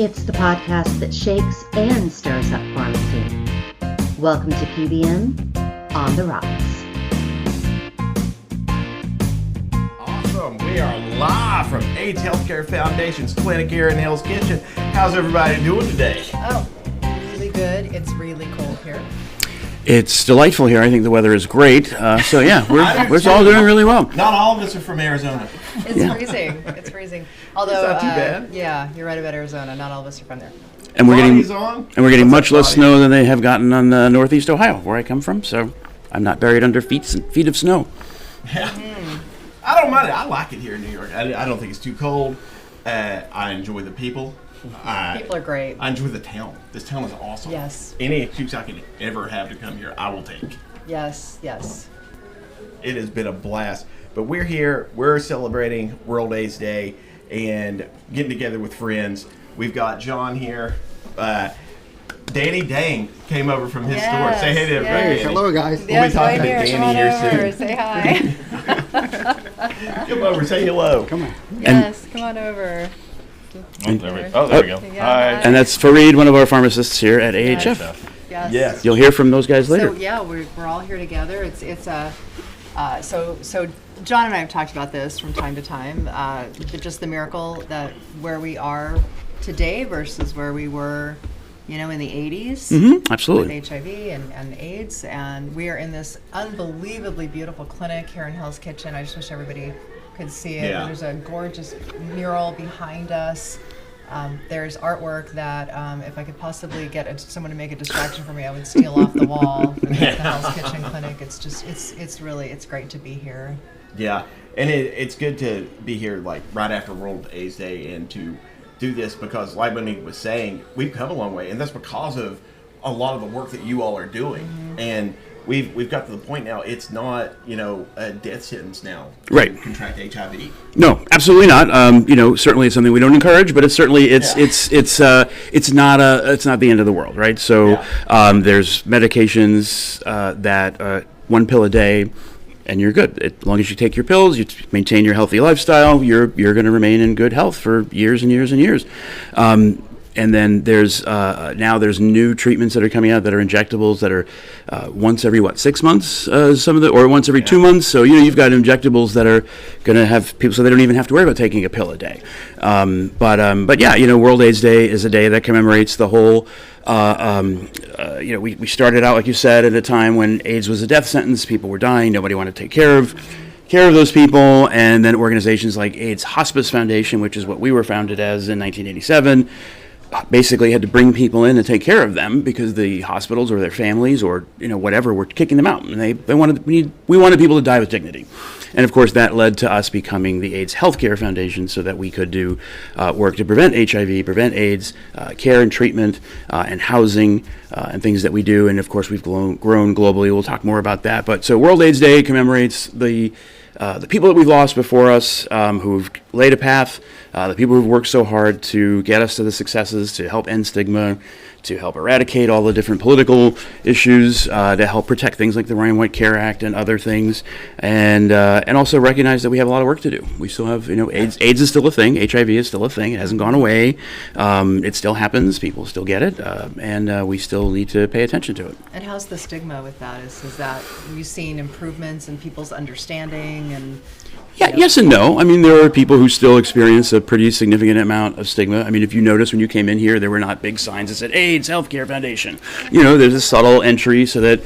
It's the podcast that shakes and stirs up pharmacy. Welcome to PBM on the Rocks. Awesome. We are live from AIDS Healthcare Foundation's clinic here in Hell's Kitchen. How's everybody doing today? Oh, really good. It's really cold here. It's delightful here. I think the weather is great. So yeah, we're all doing really well. Not all of us are from Arizona. It's freezing. It's freezing. Although, It's not too bad. Yeah, you're right about Arizona. Not all of us are from there. And we're Body's on. getting What's much up, less Body? snow than they have gotten on Northeast Ohio, where I come from. So I'm not buried under feet of snow. Yeah. I don't mind it. I like it here in New York. I don't think it's too cold. I enjoy the people. People are great. I enjoy the town. This town is awesome. Yes. Any excuse I can ever have to come here, I will take. Yes, yes. It has been a blast. But we're here. We're celebrating World AIDS Day and getting together with friends. We've got John here. Danny Dang came over from his store. Say hey to everybody. yes. Hello, guys. We'll be talking to Danny Come on here over. soon. Say hi. Come over, say hello. Come on. Yes, come on over. There we go. Yeah, Hi. And that's Fareed, one of our pharmacists here at AHF. Yes. Yes. You'll hear from those guys later. So yeah, we're all here together. It's so John and I have talked about this from time to time. Just the miracle that where we are today versus where we were, in the 80s Absolutely. with HIV and AIDS, and we are in this unbelievably beautiful clinic here in Hell's Kitchen. I just wish everybody could see it. Yeah. There's a gorgeous mural behind us. There's artwork that if I could possibly get someone to make a distraction for me, I would steal off the wall for the Hell's Kitchen clinic. It's just, it's great to be here. Yeah, and it's good to be here like right after World AIDS Day and to do this because like Monique was saying, we've come a long way, and that's because of a lot of the work that you all are doing. And we've got to the point now, it's not, a death sentence now to Right. contract HIV. No, absolutely not. Certainly it's something we don't encourage, but it's certainly it's not the end of the world, right? So there's medications that one pill a day, and you're good. As long as you take your pills, you maintain your healthy lifestyle, you're going to remain in good health for years and years and years. And then there's new treatments that are coming out that are injectables that are once every 6 months, or once every 2 months. So you've got injectables that are going to have people so they don't even have to worry about taking a pill a day. But World AIDS Day is a day that commemorates the whole. We started out, like you said, at a time when AIDS was a death sentence. People were dying. Nobody wanted to take care of those people, and then organizations like AIDS Hospice Foundation, which is what we were founded as in 1987. Basically had to bring people in and take care of them because the hospitals or their families or whatever were kicking them out, and we wanted people to die with dignity. And of course that led to us becoming the AIDS Healthcare Foundation so that we could do work to prevent HIV, prevent AIDS, care and treatment, and housing, and things that we do. And of course we've grown globally. We'll talk more about that. But so World AIDS Day commemorates the people that we've lost before us, who've laid a path, the people who've worked so hard to get us to the successes, to help end stigma, to help eradicate all the different political issues, to help protect things like the Ryan White Care Act and other things, and also recognize that we have a lot of work to do. We still have, AIDS is still a thing, HIV is still a thing, it hasn't gone away, it still happens, people still get it, and we still need to pay attention to it. And how's the stigma with that? Is that, have you seen improvements in people's understanding and? Yeah, yes and no. I mean, there are people who still experience a pretty significant amount of stigma. I mean, if you notice when you came in here, there were not big signs that said AIDS Healthcare Foundation. There's a subtle entry so that,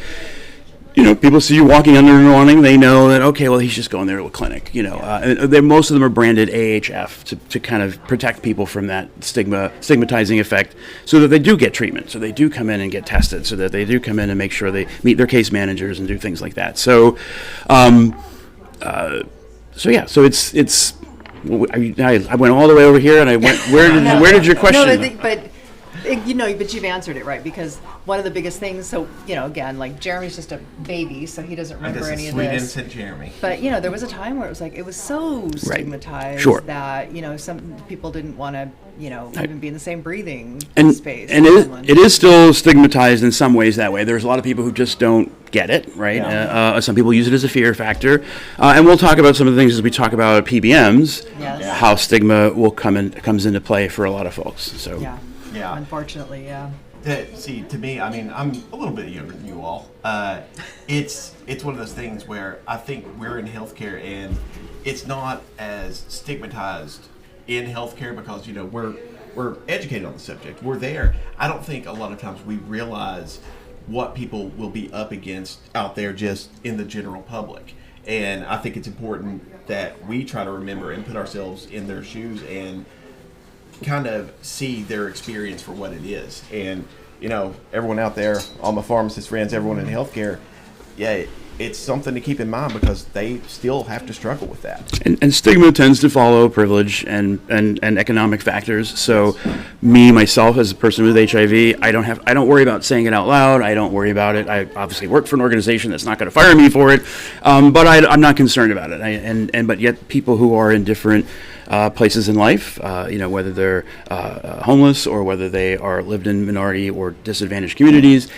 people see you walking under an awning, they know that, okay, well, he's just going there to a clinic, and most of them are branded AHF to kind of protect people from that stigmatizing effect so that they do get treatment, so they do come in and get tested, so that they do come in and make sure they meet their case managers and do things like that. So, So I went all the way over here, and I went. Where did your question? No, but but you've answered it right, because one of the biggest things, so, again, like Jeremy's just a baby, so he doesn't remember any of sweet, this. innocent Jeremy. But, there was a time where it was like, it was so stigmatized Sure. that, some people didn't want to, even be in the same breathing space. And it is still stigmatized in some ways that way. There's a lot of people who just don't get it, right? Yeah. Some people use it as a fear factor. And we'll talk about some of the things as we talk about PBMs, Yes. how stigma comes into play for a lot of folks. So Yeah. Unfortunately, yeah. See, to me, I mean, I'm a little bit younger than you all. It's one of those things where I think we're in healthcare and it's not as stigmatized in healthcare because, we're educated on the subject. We're there. I don't think a lot of times we realize what people will be up against out there just in the general public. And I think it's important that we try to remember and put ourselves in their shoes and kind of see their experience for what it is. And, everyone out there, all my pharmacist friends, everyone in healthcare, it's something to keep in mind because they still have to struggle with that. And stigma tends to follow privilege and economic factors. So myself, as a person with HIV, I don't worry about saying it out loud. I don't worry about it. I obviously work for an organization that's not going to fire me for it. But I'm not concerned about it. But yet people who are in different places in life, whether they're homeless or whether they are lived in minority or disadvantaged communities,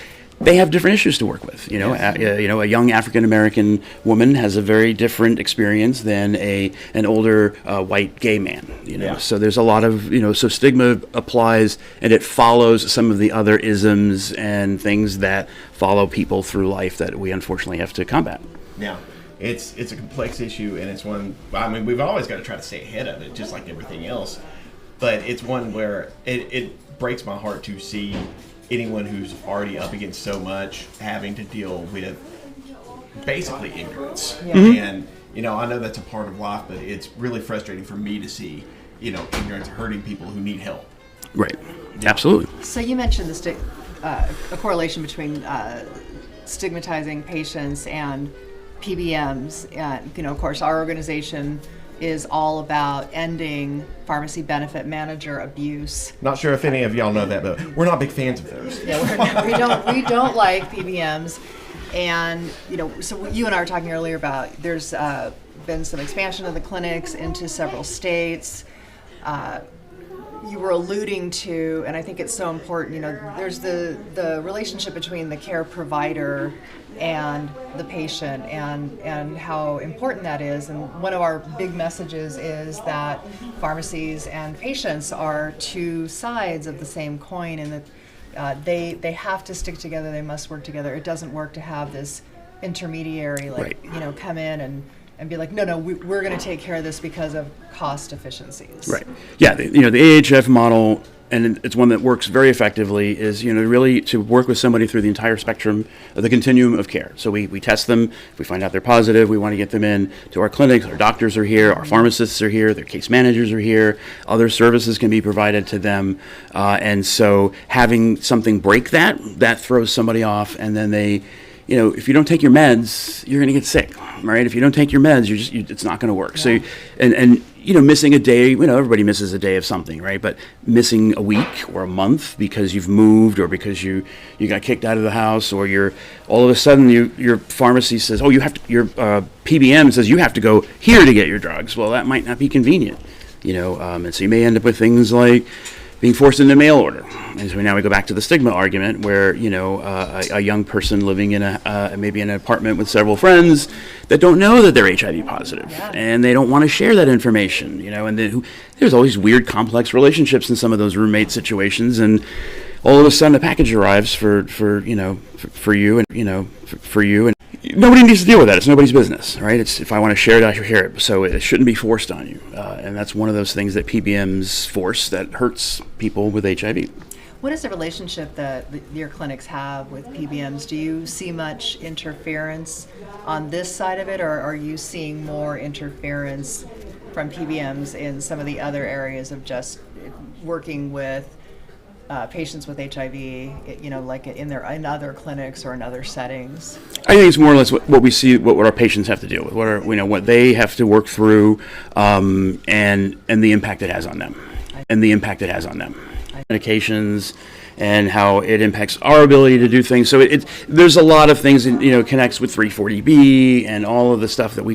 they have different issues to work with. A young African American woman has a very different experience than an older white gay man. So there's a lot of so stigma applies and it follows some of the other isms and things that follow people through life that we unfortunately have to combat. Yeah. It's a complex issue, and it's one, I mean, we've always got to try to stay ahead of it, just like everything else. But it's one where it breaks my heart to see anyone who's already up against so much having to deal with basically ignorance. Yeah. Mm-hmm. And, I know that's a part of life, but it's really frustrating for me to see, ignorance hurting people who need help. Right. Absolutely. So you mentioned a correlation between stigmatizing patients and PBMs. Of course, our organization is all about ending pharmacy benefit manager abuse. Not sure if any of y'all know that, but we're not big fans of those. Yeah, we don't like PBMs, and so you and I were talking earlier about there's been some expansion of the clinics into several states. You were alluding to, and I think it's so important, there's the relationship between the care provider and the patient and how important that is. And one of our big messages is that pharmacies and patients are two sides of the same coin, and that they have to stick together, they must work together. It doesn't work to have this intermediary come in and be like, no, we're going to take care of this because of cost efficiencies. Right. Yeah. The AHF model, and it's one that works very effectively, is really to work with somebody through the entire spectrum of the continuum of care. So we test them. If we find out they're positive, we want to get them in to our clinics. Our doctors are here. Our pharmacists are here. Their case managers are here. Other services can be provided to them. And so having something break that throws somebody off, and then they, if you don't take your meds, you're going to get sick, right? If you don't take your meds, it's not going to work. Yeah. So, and missing a day, everybody misses a day of something, right? But missing a week or a month because you've moved or because you got kicked out of the house, or all of a sudden your pharmacy says, oh, you have to, your PBM says you have to go here to get your drugs. Well, that might not be convenient, and so you may end up with things like being forced into mail order. And so now we go back to the stigma argument where, a young person living in maybe in an apartment with several friends that don't know that they're HIV positive, and they don't want to share that information, and there's all these weird, complex relationships in some of those roommate situations, and all of a sudden a package arrives for you, and nobody needs to deal with that. It's nobody's business, right? It's, if I want to share it, I should share it. So it shouldn't be forced on you. And that's one of those things that PBMs force that hurts people with HIV. What is the relationship that your clinics have with PBMs? Do you see much interference on this side of it, or are you seeing more interference from PBMs in some of the other areas of just working with patients with HIV, like in other clinics or in other settings? I think it's more or less what we see, what our patients have to deal with, what they have to work through, and the impact it has on them, medications and how it impacts our ability to do things. So there's a lot of things that, connects with 340B and all of the stuff that we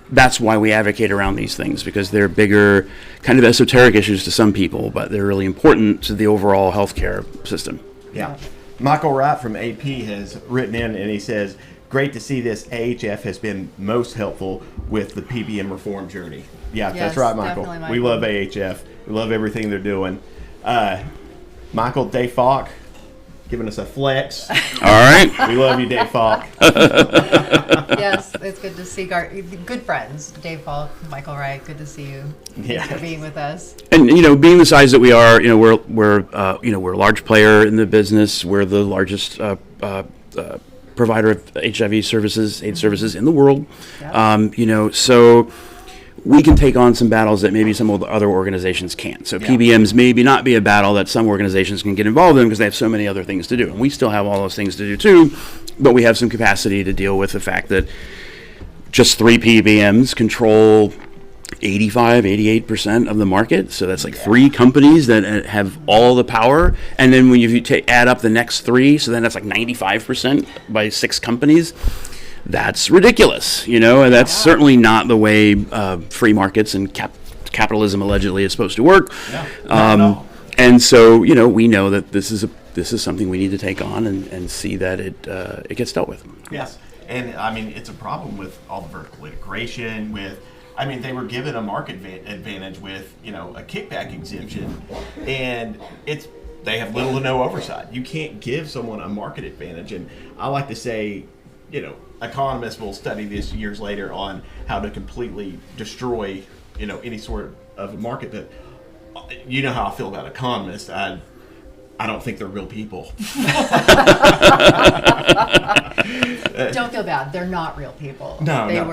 that's why we advocate around these things, because they're bigger, kind of esoteric issues to some people, but they're really important to the overall healthcare system. Yeah. Michael Wright from AP has written in and he says, great to see this. AHF has been most helpful with the PBM reform journey. Yeah, Yes, that's right, Michael. definitely, We Michael. love AHF. We love everything they're doing. Michael, Dave Falk, giving us a flex. All right. We love you, Dave Falk. Yes, it's good to see good friends, Dave Falk, Michael Wright. Good to see you. Yeah. Thanks for being with us. And being the size that we are, we're a large player in the business. We're the largest provider of HIV services, AIDS services in the world. Yep. So we can take on some battles that maybe some of the other organizations can't. So PBMs maybe not be a battle that some organizations can get involved in because they have so many other things to do. And we still have all those things to do too, but we have some capacity to deal with the fact that just 3 PBMs control 85-88% of the market. So that's like 3 companies that have all the power. And then when you add up the next 3, so then that's like 95% by 6 companies. That's ridiculous, and that's certainly not the way free markets and capitalism allegedly is supposed to work. Yeah, not at all. And so, we know that this is something we need to take on and see that it gets dealt with. Yes. And I mean, it's a problem with all the vertical integration they were given a market advantage with, a kickback exemption, and they have little to no oversight. You can't give someone a market advantage. And I like to say, economists will study this years later on how to completely destroy, any sort of a market. But you know how I feel about economists. I don't think they're real people. Don't feel bad. They're not real people. No, they no.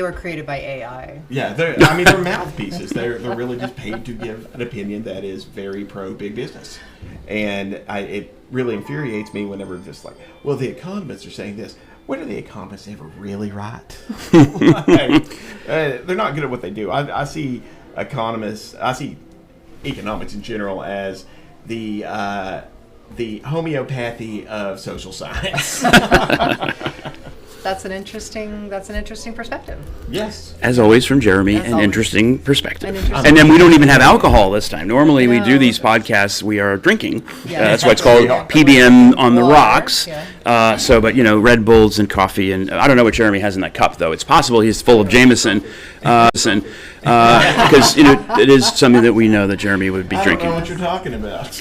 were created by AI. Yeah, they're mouthpieces. They're really just paid to give an opinion that is very pro big business, and it really infuriates me whenever just like, well, the economists are saying this. When are the economists ever really right? They're not good at what they do. I see economics in general as the homeopathy of social science. That's an interesting perspective. Yes. As always from Jeremy, As an always. interesting perspective. An interesting And then we don't even have alcohol this time. Normally we do No. these podcasts, we are drinking. Yeah. That's why it's called PBM on the Water, rocks. yeah. But Red Bulls and coffee, and I don't know what Jeremy has in that cup though. It's possible he's full of Jameson, because it is something that we know that Jeremy would be I drinking. don't know what you're talking about.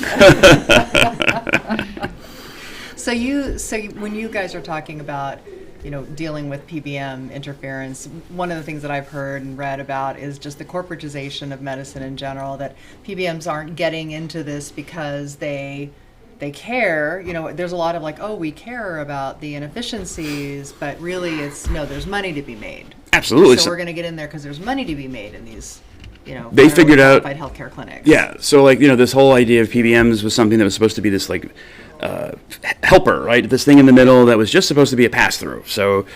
So when you guys are talking about, dealing with PBM interference, one of the things that I've heard and read about is just the corporatization of medicine in general, that PBMs aren't getting into this because they care. There's a lot of like, oh, we care about the inefficiencies, but really there's money to be made. Absolutely. So we're going to get in there because there's money to be made in these, They figured out- qualified healthcare clinics. Yeah, so this whole idea of PBMs was something that was supposed to be this helper, right? This thing in the middle that was just supposed to be a pass-through. So,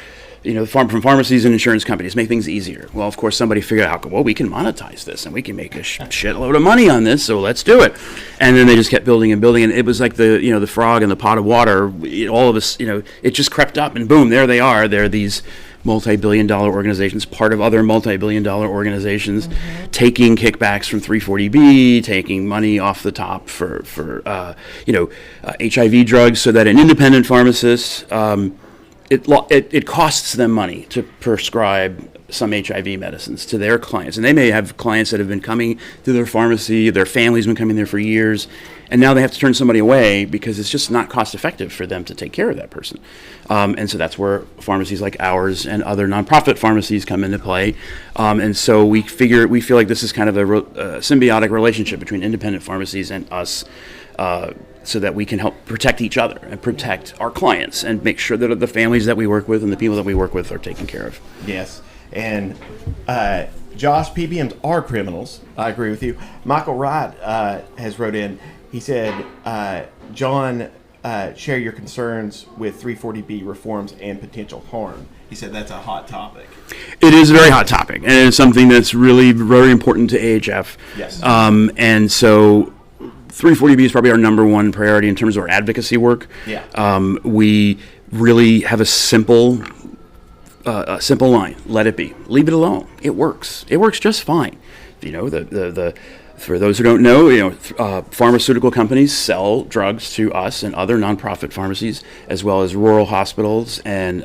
from pharmacies and insurance companies, make things easier. Well, of course, somebody figured out, well, we can monetize this and we can make a shitload of money on this, so let's do it. And then they just kept building and building, and it was like the frog in the pot of water. All of us, it just crept up, and boom, there they are. They're these multi-billion-dollar organizations, part of other multi-billion-dollar organizations, taking kickbacks from 340B, taking money off the top for HIV drugs, so that an independent pharmacist, it costs them money to prescribe some HIV medicines to their clients. And they may have clients that have been coming to their pharmacy, their family's been coming there for years, and now they have to turn somebody away because it's just not cost effective for them to take care of that person. And so that's where pharmacies like ours and other nonprofit pharmacies come into play. And so we feel like this is kind of a symbiotic relationship between independent pharmacies and us, so that we can help protect each other and protect our clients and make sure that the families that we work with and the people that we work with are taken care of. Yes. And Josh, PBMs are criminals. I agree with you. Michael Wright has wrote in. He said, John, share your concerns with 340B reforms and potential harm. He said that's a hot topic. It is a very hot topic, and it's something that's really very important to AHF. Yes. And so 340B is probably our number one priority in terms of our advocacy work. Yeah. We really have a simple line. Let it be. Leave it alone. It works. It works just fine. You know, the for those who don't know, pharmaceutical companies sell drugs to us and other nonprofit pharmacies, as well as rural hospitals and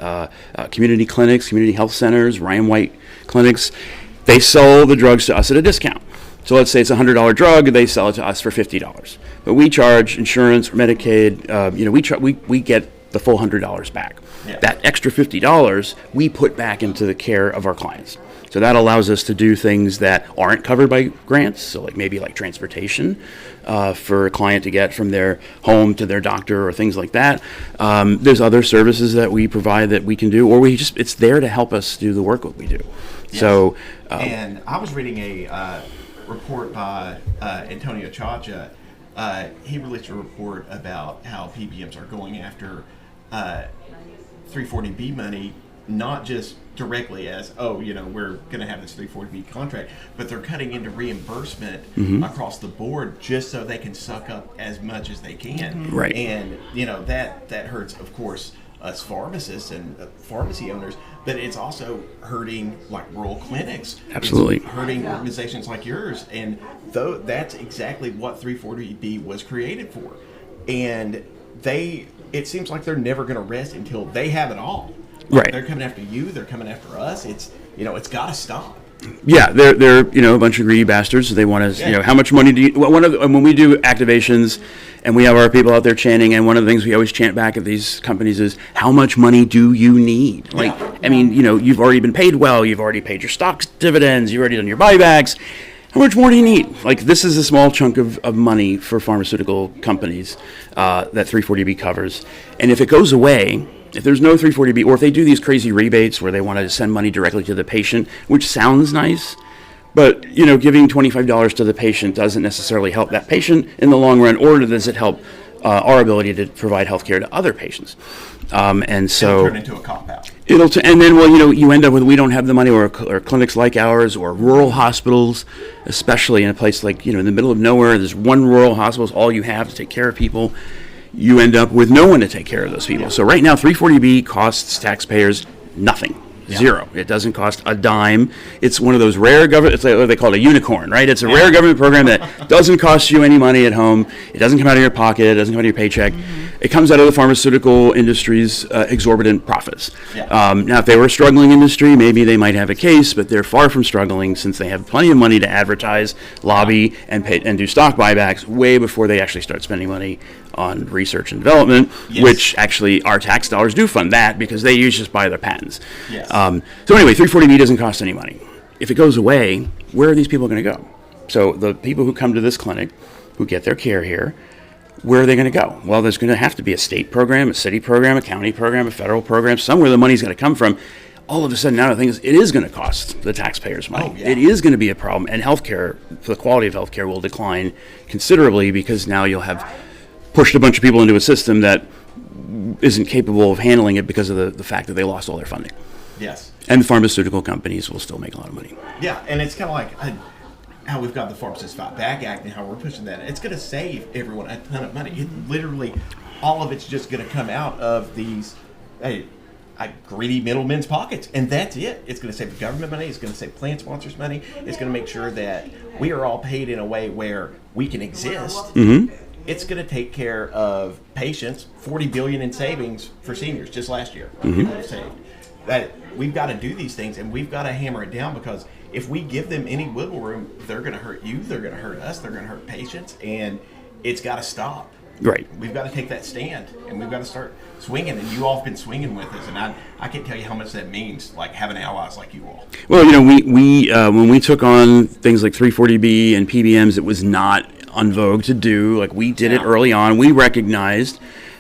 community clinics, community health centers, Ryan White clinics. They sell the drugs to us at a discount. So let's say it's a $100 drug, they sell it to us for $50. But we charge insurance or Medicaid. We get the full $100 back. Yeah. That extra $50 we put back into the care of our clients. So that allows us to do things that aren't covered by grants. So maybe transportation for a client to get from their home to their doctor or things like that. There's other services that we provide that we can do, or it's there to help us do the work that we do. Yes. So, and I was reading a report by Antonio Chacha. He released a report about how PBMs are going after 340B money, not just directly as, we're going to have this 340B contract, but they're cutting into reimbursement across the board just so they can suck up as much as they can. Right. And, that hurts, of course, us pharmacists and pharmacy owners, but it's also hurting rural clinics. Absolutely. It's hurting organizations like yours. And that's exactly what 340B was created for. And it seems like they're never going to rest until they have it all. Right. They're coming after you. They're coming after us. It's got to stop. Yeah, they're a bunch of greedy bastards. They want to, how much money do you? When we do activations, and we have our people out there chanting, and one of the things we always chant back at these companies is, "How much money do you need?" You've already been paid well. You've already paid your stocks dividends. You've already done your buybacks. How much more do you need? This is a small chunk of money for pharmaceutical companies that 340B covers, and if it goes away. If there's no 340B, or if they do these crazy rebates where they want to send money directly to the patient, which sounds nice, but giving $25 to the patient doesn't necessarily help that patient in the long run, or does it help our ability to provide health care to other patients? And so it'll turn into a cop-out. And then you end up with, we don't have the money, or clinics like ours, or rural hospitals, especially in a place like in the middle of nowhere. There's one rural hospital, is all you have to take care of people. You end up with no one to take care of those people. Yeah. So right now, 340B costs taxpayers nothing. Zero. It doesn't cost a dime. It's one of those rare government, it's what they call a unicorn, right? It's a rare government program that doesn't cost you any money at home. It doesn't come out of your pocket. It doesn't come out of your paycheck. It comes out of the pharmaceutical industry's exorbitant profits. Yeah. Now, if they were a struggling industry, maybe they might have a case, but they're far from struggling, since they have plenty of money to advertise, lobby, and do stock buybacks way before they actually start spending money on research and development, which actually our tax dollars do fund that, because they usually just buy their patents. Yes. So anyway, 340B doesn't cost any money. If it goes away, where are these people going to go? So the people who come to this clinic, who get their care here, where are they going to go? Well, there's going to have to be a state program, a city program, a county program, a federal program, somewhere the money's going to come from. All of a sudden, now the thing is, it is going to cost the taxpayers money. Oh, yeah. It is going to be a problem, and healthcare, the quality of healthcare will decline considerably, because now you'll have pushed a bunch of people into a system that isn't capable of handling it because of the fact that they lost all their funding. Yes. And the pharmaceutical companies will still make a lot of money. Yeah, and it's kind of like how we've got the Pharmacists Fight Back Act and how we're pushing that. It's going to save everyone a ton of money. It literally, all of it's just going to come out of these greedy middlemen's pockets, and that's it. It's going to save the government money. It's going to save plan sponsors money. It's going to make sure that we are all paid in a way where we can exist. Mm-hmm. It's going to take care of patients. $40 billion in savings for seniors just last year. Mm-hmm. Saved. That we've got to do these things, and we've got to hammer it down, because if we give them any wiggle room, they're going to hurt you, they're going to hurt us, they're going to hurt patients, and it's got to stop. Right. We've got to take that stand, and we've got to start swinging, and you all have been swinging with us, and I can't tell you how much that means, having allies like you all. Well, we when we took on things like 340B and PBMs, it was not en vogue to do. We did it early on. We recognized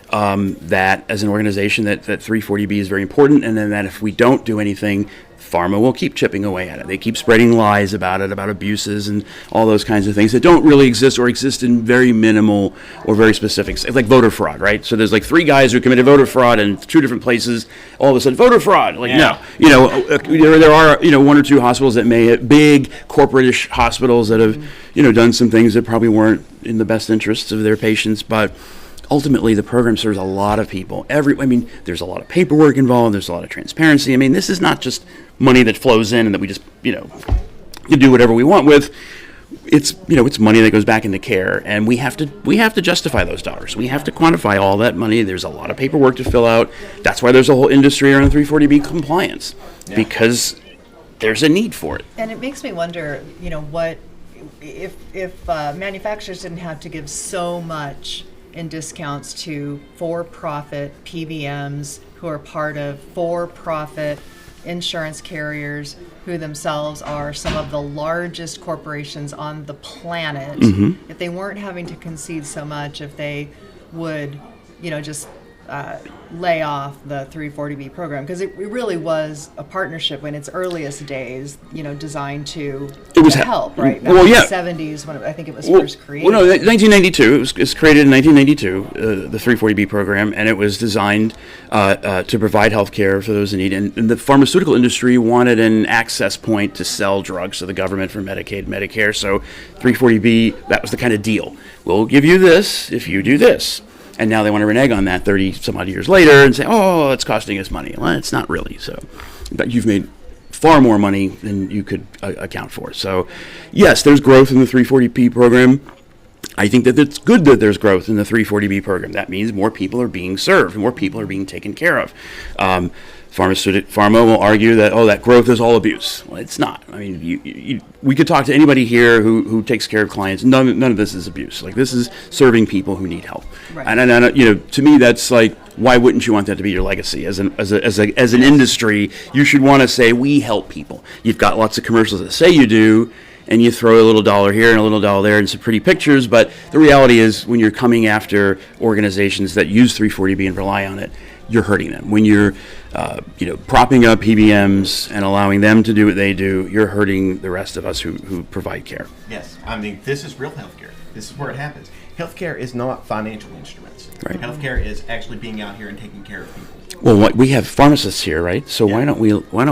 that as an organization that 340B is very important, and then that if we don't do anything, pharma will keep chipping away at it. They keep spreading lies about it, about abuses and all those kinds of things that don't really exist, or exist in very minimal or very specific. It's like voter fraud, right? So there's 3 guys who committed voter fraud in 2 different places. All of a sudden, voter fraud. No. There are 1 or 2 hospitals that may, big corporate-ish hospitals that have done some things that probably weren't in the best interests of their patients, but ultimately the program serves a lot of people. There's a lot of paperwork involved. There's a lot of transparency. This is not just money that flows in and that we just, can do whatever we want with. It's money that goes back into care, and we have to justify those dollars. We have to quantify all that money. There's a lot of paperwork to fill out. That's why there's a whole industry around 340B compliance, because there's a need for it. And it makes me wonder, what if manufacturers didn't have to give so much in discounts to for-profit PBMs who are part of for-profit insurance carriers who themselves are some of the largest corporations on the planet, if they weren't having to concede so much, if they would, just lay off the 340B program, because it really was a partnership in its earliest days, designed to help, right? Back in the 70s when I think it was first created. Well, no, 1992. It was created in 1992, the 340B program, and it was designed to provide health care for those in need. And the pharmaceutical industry wanted an access point to sell drugs to the government for Medicaid, Medicare. So 340B, that was the kind of deal. We'll give you this if you do this. And now they want to renege on that 30 some odd years later and say, oh, it's costing us money. Well, it's not really. So, but you've made far more money than you could account for. So, yes, there's growth in the 340B program. I think that it's good that there's growth in the 340B program. That means more people are being served, more people are being taken care of. Pharma will argue that, that growth is all abuse. Well, it's not. We could talk to anybody here who takes care of clients. None of this is abuse. Like, this is serving people who need help. Right. And to me, that's like, why wouldn't you want that to be your legacy as an industry? You should want to say we help people. You've got lots of commercials that say you do, and you throw a little dollar here and a little dollar there and some pretty pictures. But the reality is, when you're coming after organizations that use 340B and rely on it, you're hurting them. When you're propping up PBMs and allowing them to do what they do, you're hurting the rest of us who provide care. Yes, this is real healthcare. This is where it happens. Healthcare is not financial instruments. Right. Healthcare is actually being out here and taking care of people. Well, we have pharmacists here, right? So why don't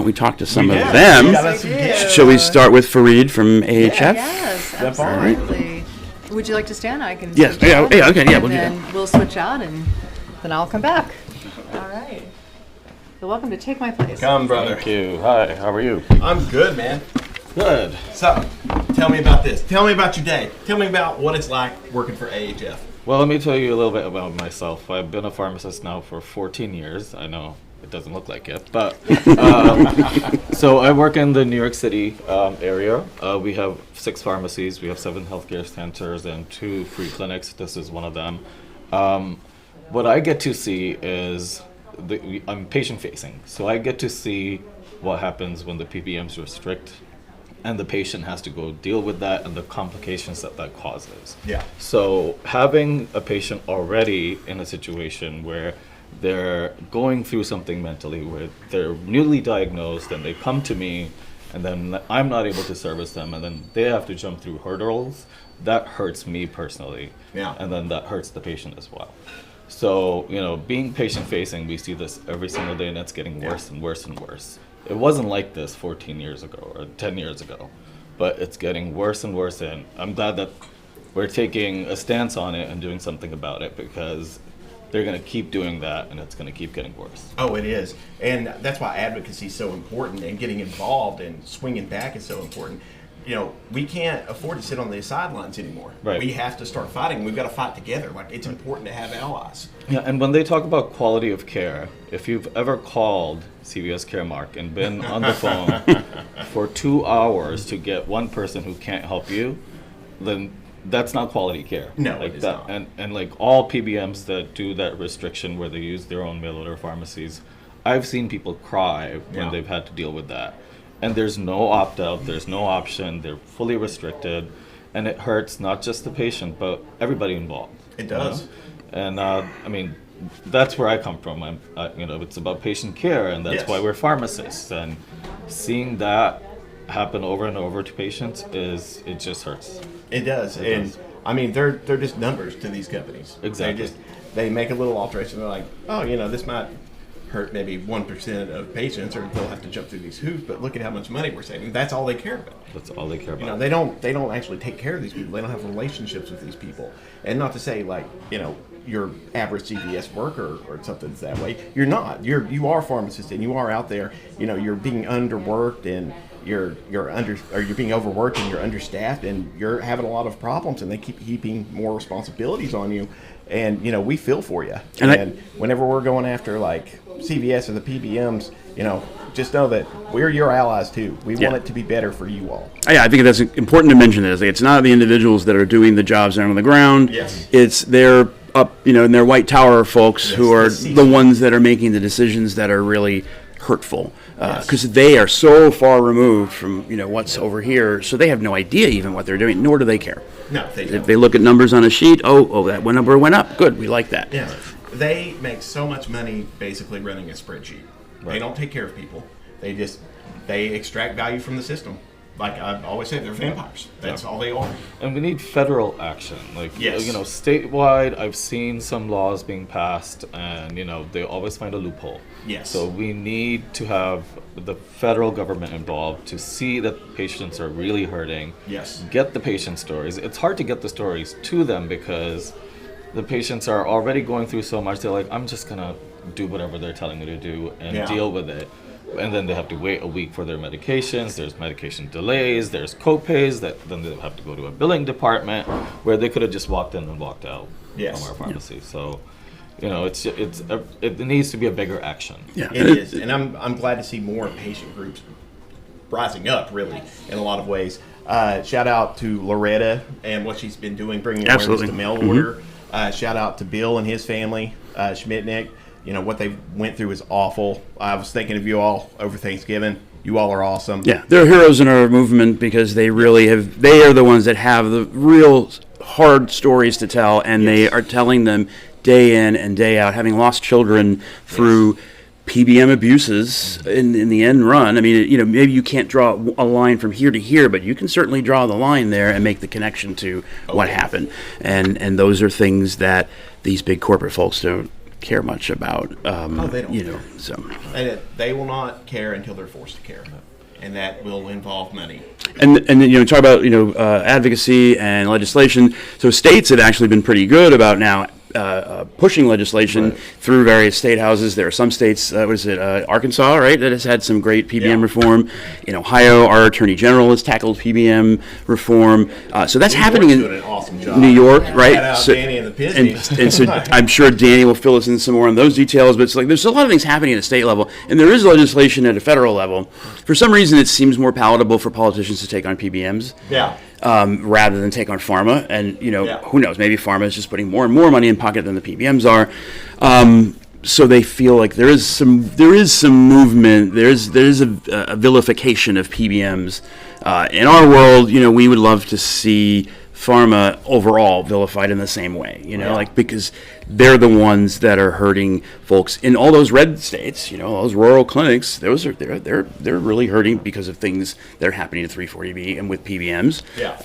we talk to some of them? Yes, Shall we start with Fareed from AHF? Yes, absolutely. Would you like to stand? I can. Yes. Okay. Yeah. We'll do that. And then we'll switch out, and then I'll come back. All right. So welcome to Take My Place. Come, brother. Thank you. Hi, how are you? I'm good, man. Good. So, tell me about this. Tell me about your day. Tell me about what it's like working for AHF. Well, let me tell you a little bit about myself. I've been a pharmacist now for 14 years. I know it doesn't look like it, but so I work in the New York City area. We have 6 pharmacies. We have 7 healthcare centers and 2 free clinics. This is one of them. What I get to see is I'm patient facing, so I get to see what happens when the PBMs restrict and the patient has to go deal with that and the complications that causes. Yeah. So having a patient already in a situation where they're going through something mentally, where they're newly diagnosed and they come to me and then I'm not able to service them and then they have to jump through hurdles, that hurts me personally. Yeah. And then that hurts the patient as well. So, being patient-facing, we see this every single day, and it's getting worse and worse and worse. It wasn't like this 14 years ago or 10 years ago, but it's getting worse and worse, and I'm glad that we're taking a stance on it and doing something about it, because they're going to keep doing that, and it's going to keep getting worse. Oh, it is. And that's why advocacy is so important, and getting involved and swinging back is so important. We can't afford to sit on the sidelines anymore. Right. We have to start fighting. We've got to fight together. Like, it's important to have allies. Yeah, and when they talk about quality of care, if you've ever called CVS Caremark and been on the phone for 2 hours to get one person who can't help you, then that's not quality care. No, like it is that, not. And like all PBMs that do that restriction where they use their own mail order pharmacies, I've seen people cry when they've had to deal with that. And there's no opt-out, there's no option, they're fully restricted, and it hurts not just the patient, but everybody involved. It does. And that's where I come from. It's about patient care, and that's why we're pharmacists. And seeing that happen over and over to patients it just hurts. It does. They're just numbers to these companies. Exactly. They make a little alteration. They're like, oh, this might hurt maybe 1% of patients, or they'll have to jump through these hoops. But look at how much money we're saving. That's all they care about. That's all they care about. You know, they don't actually take care of these people. They don't have relationships with these people. And not to say like, you know, your average CVS worker or something's that way. You're not. You are pharmacists, and you are out there. You know, you're being underworked, and you're being overworked, and you're understaffed, and you're having a lot of problems, and they keep heaping more responsibilities on you. And you know, we feel for you. And whenever we're going after like CVS or the PBMs, you know, just know that we're your allies too. We want it to be better for you all. Yeah, I think that's important to mention. This it's not the individuals that are doing the jobs that are on the ground. Yes. It's their up, you know, in their white tower folks who are the ones that are making the decisions that are really hurtful, because they are so far removed from, you know, what's over here, so they have no idea even what they're doing, nor do they care. No, they don't. If they look at numbers on a sheet, that one number went up, good, we like that. Yeah, they make so much money basically running a spreadsheet. Right. They don't take care of people. They extract value from the system. Like I always say, they're vampires. That's all they are. And we need federal action. Like, yes. You know, statewide, I've seen some laws being passed, and, you know, they always find a loophole. Yes. So we need to have the federal government involved to see that patients are really hurting. Yes. Get the patient stories. It's hard to get the stories to them because the patients are already going through so much. They're like, I'm just going to do whatever they're telling me to do and deal with it. And then they have to wait a week for their medications. There's medication delays. There's co-pays that then they have to go to a billing department where they could have just walked in and walked out from our pharmacy. Yeah. So, you know, it needs to be a bigger action. Yeah, it is, and I'm glad to see more patient groups rising up, really, in a lot of ways. Shout out to Loretta and what she's been doing, bringing awareness to mail order. Shout out to Bill and his family, Schmidtnick. You know, what they went through is awful. I was thinking of you all over Thanksgiving. You all are awesome. Yeah, they're heroes in our movement because they really have, they are the ones that have the real hard stories to tell, and they are telling them day in and day out, having lost children through PBM abuses in the end run. I mean, you know, maybe you can't draw a line from here to here, but you can certainly draw the line there and make the connection to what happened. And those are things that these big corporate folks don't care much about. They don't. You know, so they will not care until they're forced to care, and that will involve money. And then, you know, talk about, you know, advocacy and legislation. So states have actually been pretty good about now pushing legislation through various state houses. There are some states, Arkansas, right, that has had some great PBM reform. In Ohio, our Attorney General has tackled PBM reform. So that's happening in doing an awesome job. New York, right? Shout out Danny and the Pisneys. And so I'm sure Danny will fill us in some more on those details, but it's like there's a lot of things happening at a state level, and there is legislation at a federal level. For some reason, it seems more palatable for politicians to take on PBMs. Yeah. Rather than take on pharma, and who knows? Maybe pharma is just putting more and more money in pocket than the PBMs are. So they feel like there is some movement. There is a vilification of PBMs in our world. You know, we would love to see pharma overall vilified in the same way. You know, like because they're the ones that are hurting folks in all those red states. You know, all those rural clinics. Those are they're really hurting because of things that are happening to 340B and with PBMs. Yeah.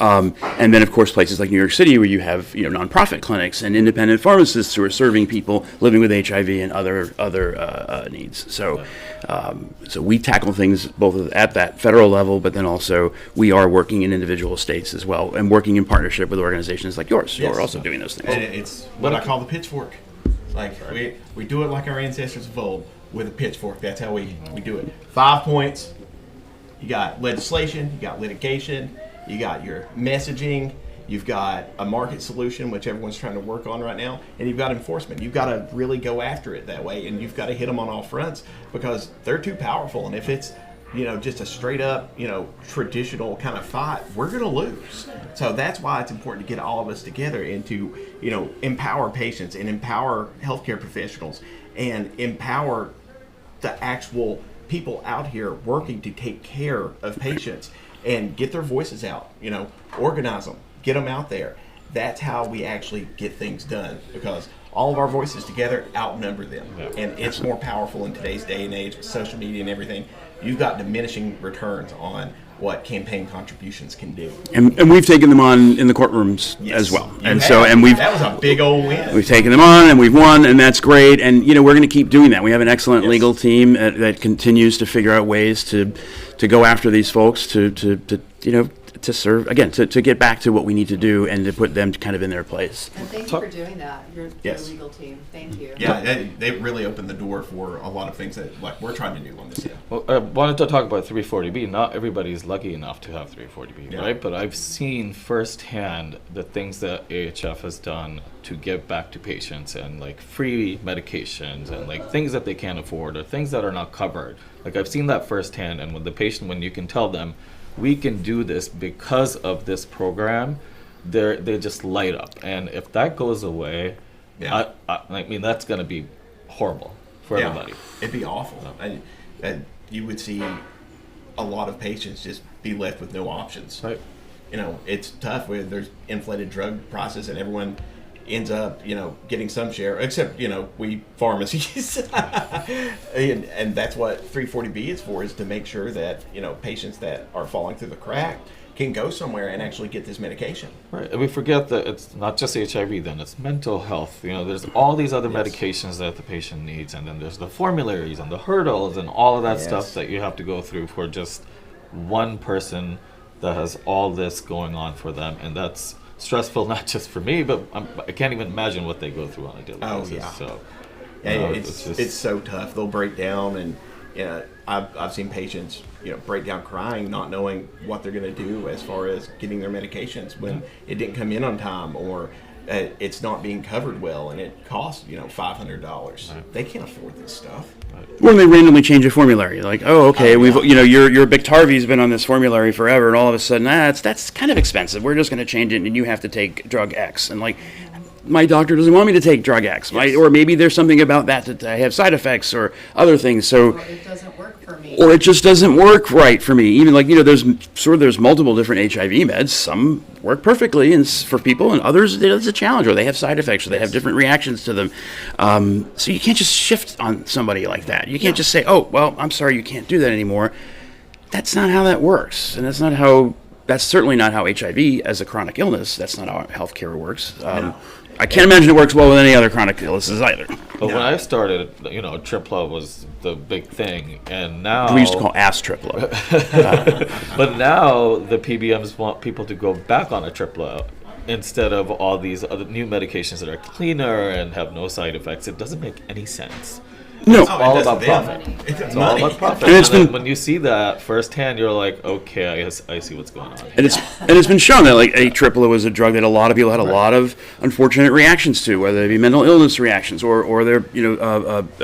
And then of course places like New York City where you have nonprofit clinics and independent pharmacists who are serving people living with HIV and other needs. So we tackle things both at that federal level, but then also we are working in individual states as well and working in partnership with organizations like yours who are also doing those things. And it's what I call the pitchfork. Like we do it like our ancestors of old with a pitchfork. That's how we do it. 5 points. You got legislation, you got litigation, you got your messaging, you've got a market solution, which everyone's trying to work on right now, and you've got enforcement. You've got to really go after it that way, and you've got to hit them on all fronts because they're too powerful. And if it's just a straight up, traditional kind of fight, we're going to lose. So that's why it's important to get all of us together and to, empower patients and empower healthcare professionals and empower the actual people out here working to take care of patients and get their voices out, organize them, get them out there. That's how we actually get things done, because all of our voices together outnumber them. Yeah. And it's more powerful in today's day and age with social media and everything. You've got diminishing returns on what campaign contributions can do. And we've taken them on in the courtrooms Yes, as well. you And have. so, and that was a big old win. we've taken them on and we've won, and that's great. And, you know, we're going to keep doing that. We have an excellent Yes. legal team that continues to figure out ways to go after these folks, to you know, to serve, again, to get back to what we need to do and to put them kind of in their place. And thank you for doing that, your Yes. legal team. Thank you. Yeah, they really opened the door for a lot of things that like we're trying to do on this end. Well, I wanted to talk about 340B. Not everybody's lucky enough to have 340B, Yeah. right? But I've seen firsthand the things that AHF has done to give back to patients and like free medications and like things that they can't afford or things that are not covered. Like I've seen that firsthand, and with the patient, when you can tell them, we can do this because of this program, they just light up. And if that goes away, Yeah. I mean, that's going to be horrible for everybody. It'd be awful. And you would see a lot of patients just be left with no options. Right. You know, it's tough where there's inflated drug prices and everyone ends up, you know, getting some share, except, you know, we pharmacies. and that's what 340B is for, is to make sure that, you know, patients that are falling through the crack can go somewhere and actually get this medication. Right, and we forget that it's not just HIV then, it's mental health. You know, there's all these other Yes. medications that the patient needs, and then there's the formularies and the hurdles and all of that Yes. stuff that you have to go through for just one person that has all this going on for them. And that's stressful, not just for me, but I can't even imagine what they go through on a daily Oh, basis. yeah. So, Yeah, you know, it's so tough. They'll break down, and you know, I've seen patients, you know, break down crying, not knowing what they're going to do as far as getting their medications when it didn't come in on time, or it's not being covered well, and it costs, you know, $500. Right. They can't afford this stuff. When they randomly change a formulary, like, oh, okay, Oh, we've, yeah. you know, your Biktarvy's been on this formulary forever, and all of a sudden, that's kind of expensive. We're just going to change it, and you have to take drug X. And like, my doctor doesn't want me to take drug X, Yes. or maybe there's something about that I have side effects or other things. So, Or it doesn't work for me. or it just doesn't work right for me. Even like, you know, there's multiple different HIV meds. Some work perfectly and for people, and others it's a challenge, or they have side effects, or they have different reactions to them. So you can't just shift on somebody like that. You can't just say, oh, well, I'm sorry, you can't do that anymore. That's not how that works, and that's certainly not how HIV as a chronic illness. That's not how healthcare works. I can't imagine it works well with any other chronic illnesses either. but when I started, you know, Tripla was the big thing, and now We used to call ass tripla. But now the PBMs want people to go back on a Tripla instead of all these other new medications that are cleaner and have no side effects. It doesn't make any sense. No, Oh, all it about doesn't profit. them. It's It's money. all about profit. And it's And then been- when you see that firsthand, you're like, okay, I see what's going on. and it's been shown that like AAA was a drug that a lot of people had a lot of unfortunate reactions to, whether they be mental illness reactions or their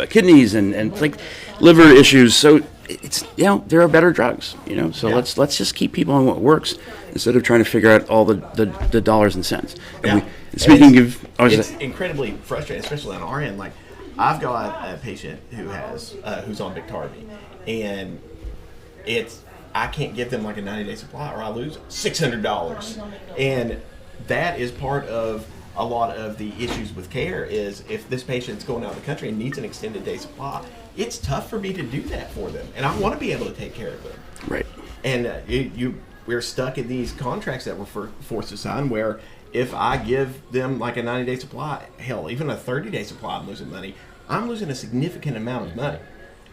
kidneys and like liver issues. So it's, you know, there are better drugs, you know. So Yeah. let's just keep people on what works instead of trying to figure out all the dollars and cents. And Yeah. speaking And of, I was it's gonna- incredibly frustrating, especially on our end. Like, I've got a patient who's on Biktarvy, and I can't give them like a 90-day supply, or I lose $600. And that is part of a lot of the issues with care. Is if this patient's going out of the country and needs an extended day supply, it's tough for me to do that for them, and I want to be able to take care of them. right. And we're stuck in these contracts that we're forced to sign, where if I give them like a 90-day supply, hell, even a 30-day supply, I'm losing money. I'm losing a significant amount of money.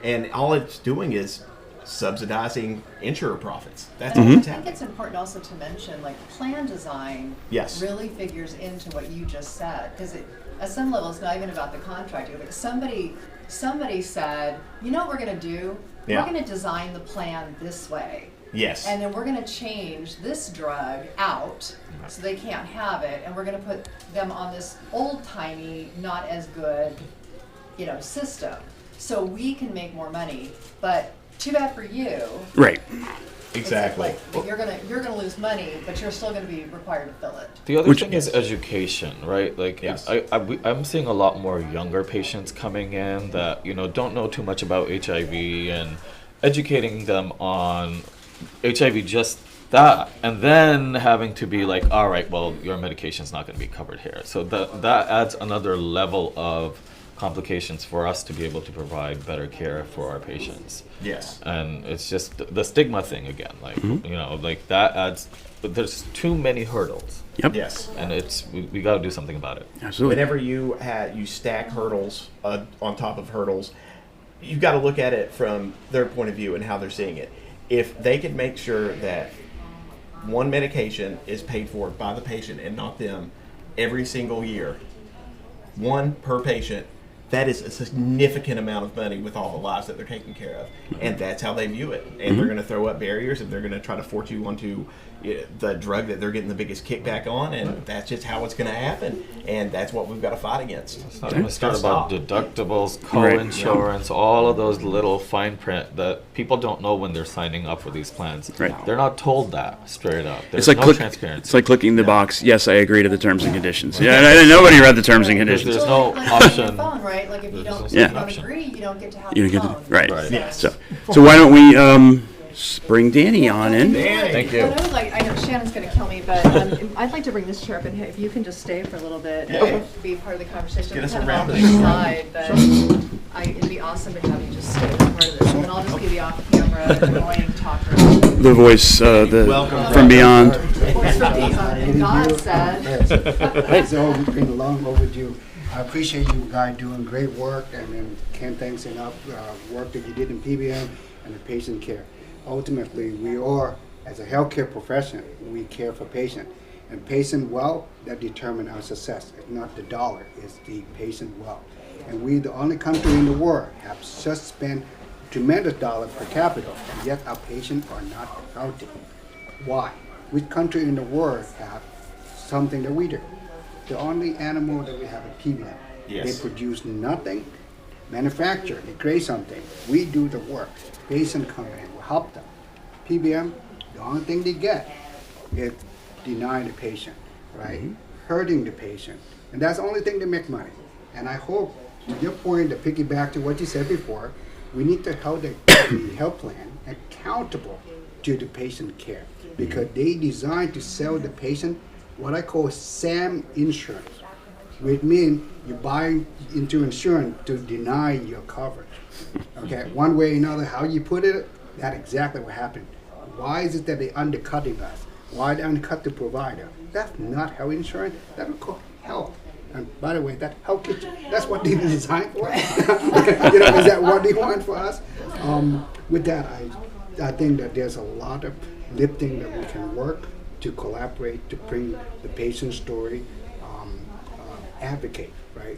And all it's doing is subsidizing insurer profits. That's all it's I think happening. it's important also to mention, like, plan design Yes. really figures into what you just said, because at some level it's not even about the contract. Like somebody said, you know what we're going to do? Yeah. We're going to design the plan this way. Yes. And then we're going to change this drug out so they can't have it, and we're going to put them on this old-timey, not as good, you know, system, so we can make more money. But too bad for you. Right. It's Exactly. like you're gonna lose money, but you're still gonna be required to fill it. The other Which- thing is education, right? Like, Yes. I'm seeing a lot more younger patients coming in that, you know, don't know too much about HIV, and educating them on HIV just that, and then having to be like, all right, well, your medication's not going to be covered here. So that adds another level of complications for us to be able to provide better care for our patients. Yes. And it's just the stigma thing again, like, like that adds, but there's too many hurdles. Yep. Yes. And we got to do something about it. Absolutely. Whenever you stack hurdles on top of hurdles, you've got to look at it from their point of view and how they're seeing it. If they could make sure that one medication is paid for by the patient and not them every single year, one per patient, that is a significant amount of money with all the lives that they're taking care of. And that's how they view it. And they're going to throw up barriers, and they're going to try to force you onto the drug that they're getting the biggest kickback on, and that's just how it's going to happen. And that's what we've got to fight against. It's not going to start about deductibles, co-insurance, all of those little fine print that people don't know when they're signing up for these plans. Right. They're not told that straight up. There's It's like no transparency. It's like clicking the box. Yes, I agree to the terms and conditions. Yeah, and nobody read the terms and conditions. There's no Like on your option. phone, right? Like if you don't, Yeah. if you don't agree, you don't get to have You the get phone. right. Right. Yes. So why don't we bring Danny on in? Thank you. What I would like, I know Shannon's going to kill me, but I'd like to bring this chair up, and if you can just stay for a little bit Okay. and be part of the conversation. Get us Kind of around off it. to the side, but it'd be awesome to have you just stay as part of this, and then I'll just be the off-camera annoying talker. The voice Welcome. from beyond. Voice from beyond, and God said. It's all been long overdue. I appreciate you guys doing great work, and then can't thank enough work that you did in PBM and the patient care. Ultimately, we are, as a healthcare profession, we care for patient. And patient well, that determines our success. It's not the dollar, it's the patient well. And we, the only country in the world, have just spent tremendous dollar per capita, and yet our patients are not healthy. Why? Which country in the world have something that we do? The only animal that we have is PBM. Yes. They produce nothing, manufacture, they create something. We do the work. Patient come in, we help them. PBM, the only thing they get is denying the patient, right? Hurting the patient. And that's the only thing they make money. And I hope, to your point, to piggyback to what you said before, we need to hold the health plan accountable to the patient care, because they designed to sell the patient what I call SAM insurance, which means you buy into insurance to deny your coverage. Okay, one way or another, how you put it, that's exactly what happened. Why is it that they're undercutting us? Why they undercut the provider? That's not health insurance, that's called health. And by the way, that health kitchen, that's what they designed for. Is that what they want for us? With that, I think that there's a lot of lifting that we can work to collaborate to bring the patient story, advocate, right?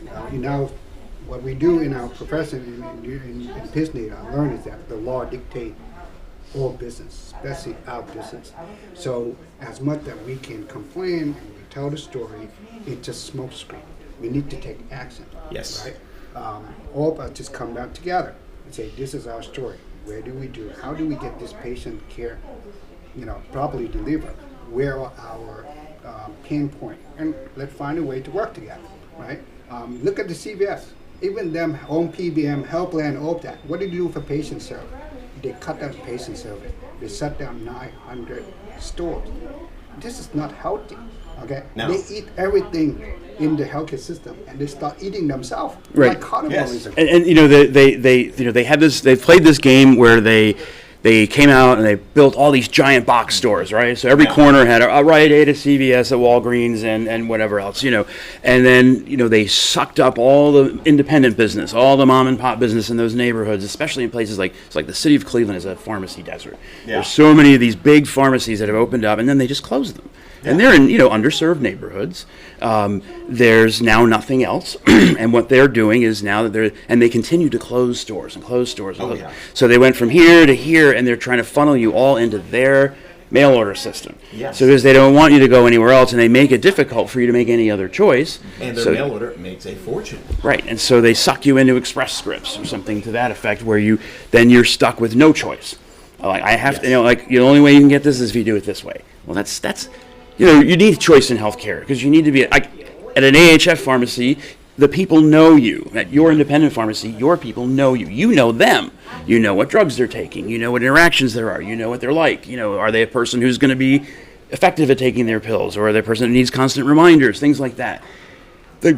What we do in our profession in business, I learned is that the law dictates all business, especially our business. So as much that we can complain and we tell the story, it's just smokescreen. We need to take action. Yes. Right? All of us just come back together and say, this is our story. Where do we do? How do we get this patient care, properly delivered? Where are our pain point? And let's find a way to work together, right? Look at the CVS. Even them own PBM, health plan, all of that. What did they do for patient service? They cut down patient service. They shut down 900 stores. This is not healthy, okay? No. They eat everything in the healthcare system, and they start eating themselves. Right. Like cannibalism. And they had this. They played this game where they came out and they built all these giant box stores, right? So every corner had a Rite Aid, a CVS, a Walgreens, and whatever else, And then they sucked up all the independent business, all the mom and pop business in those neighborhoods, especially in places like the city of Cleveland is a pharmacy desert. Yeah. There's so many of these big pharmacies that have opened up, and then they just closed them. And they're in underserved neighborhoods. There's now nothing else, and what they're doing is now that they continue to close stores and close stores. Oh, yeah. So they went from here to here, and they're trying to funnel you all into their mail order system. Yes. So because they don't want you to go anywhere else, and they make it difficult for you to make any other choice. And their So- mail order makes a fortune. Right, and so they suck you into Express Scripts or something to that effect, where you're stuck with no choice. Like I have to, the only way you can get this is if you do it this way. Well, that's you need choice in healthcare because you need to be at an AHF pharmacy. the people know you. At your independent pharmacy, your people know you. You know them. You know what drugs they're taking. You know what interactions there are. You know what they're like. You know, are they a person who's going to be effective at taking their pills, or are they a person that needs constant reminders, things like that. The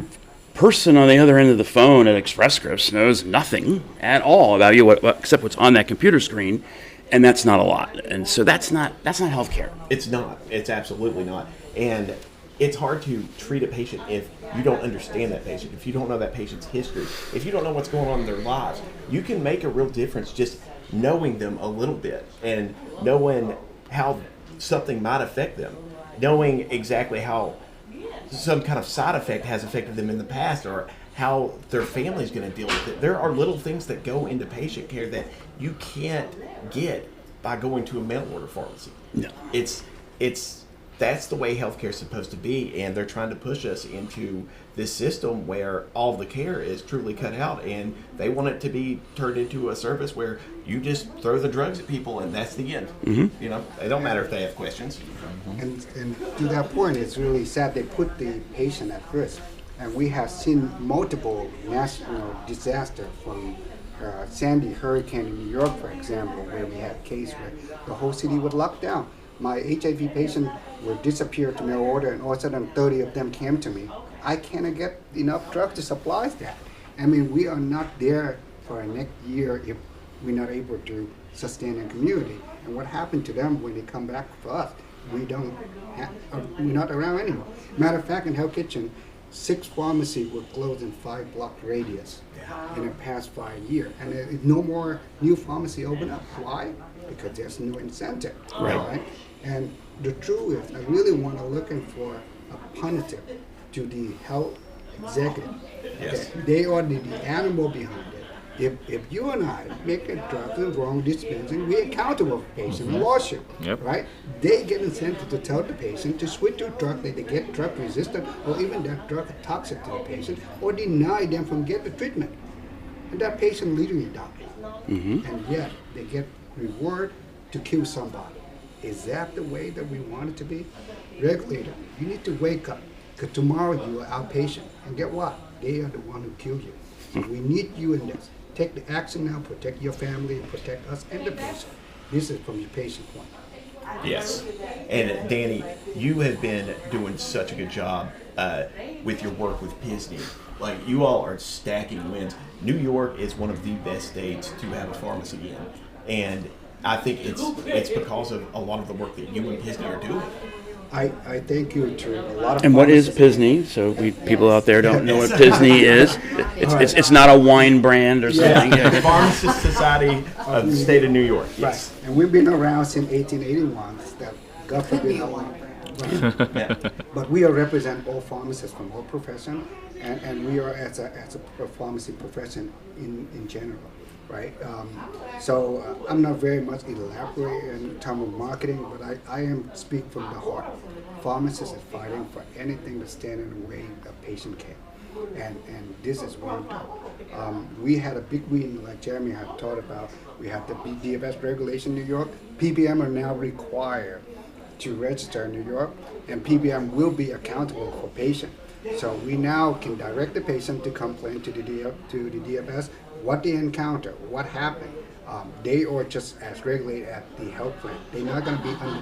person on the other end of the phone at Express Scripts knows nothing at all about you except what's on that computer screen, and that's not a lot. And so that's not healthcare. It's not. It's absolutely not. And it's hard to treat a patient if you don't understand that patient, if you don't know that patient's history, if you don't know what's going on in their lives. You can make a real difference just knowing them a little bit and knowing how something might affect them, knowing exactly how some kind of side effect has affected them in the past, or how their family's going to deal with it. There are little things that go into patient care that you can't get by going to a mail order pharmacy. No. That's the way healthcare is supposed to be, and they're trying to push us into this system where all the care is truly cut out, and they want it to be turned into a service where you just throw the drugs at people and that's the end. Mm-hmm. You know, it don't matter if they have questions. And to that point, it's really sad they put the patient at risk. And we have seen multiple national disasters from Sandy hurricane in New York, for example, where we had a case where the whole city was locked down. My HIV patient would disappear to mail order, and all of a sudden 30 of them came to me. I cannot get enough drugs to supply that. I mean, we are not there for our next year if we're not able to sustain a community. And what happened to them when they come back for us? We're not around anymore. Matter of fact, in Hell Kitchen, 6 pharmacies were closed in 5-block radius in the past 5 years. And no more new pharmacy open up. Why? Because there's no incentive. Right? And the truth is, I really want to looking for a punitive to the health executive. Yes. Okay? They are the animal behind it. If you and I make a drug in wrong dispensing, we're accountable for patient in lawsuit, right? They get incentive to tell the patient to switch to a drug that they get drug resistant, or even that drug is toxic to the patient, or deny them from getting the treatment. And that patient literally dies. Mm-hmm. And yet they get reward to kill somebody. Is that the way that we want it to be? Regulator, you need to wake up, because tomorrow you are outpatient. And get what? They are the one who killed you. So we need you in this. Take the action now, protect your family, protect us and the patient. This is from your patient point. Yes. And Danny, you have been doing such a good job with your work with PISNY. Like, you all are stacking wins. New York is one of the best states to have a pharmacy in. And I think it's because of a lot of the work that you and PISNY are doing. I thank you to a lot of. And what is PISNY? So people out there don't know what PISNY is. It's not a wine brand or something. Yeah. Pharmacist Society of the State of New York. Yes. Right. And we've been around since 1881. That God forbid how long. But we represent all pharmacists from all profession, and we are as a pharmacy profession in general. Right, so I'm not very much elaborate in terms of marketing, but I am speak from the heart. Pharmacists are fighting for anything to stand in the way of patient care, and this is one of them. We had a big win, like Jeremy had talked about. We have the DFS regulation in New York. PBM are now required to register in New York, and PBM will be accountable for patient. So we now can direct the patient to complain to the DFS what they encounter, what happened. They are just as regulated at the health plan. They're not going to be under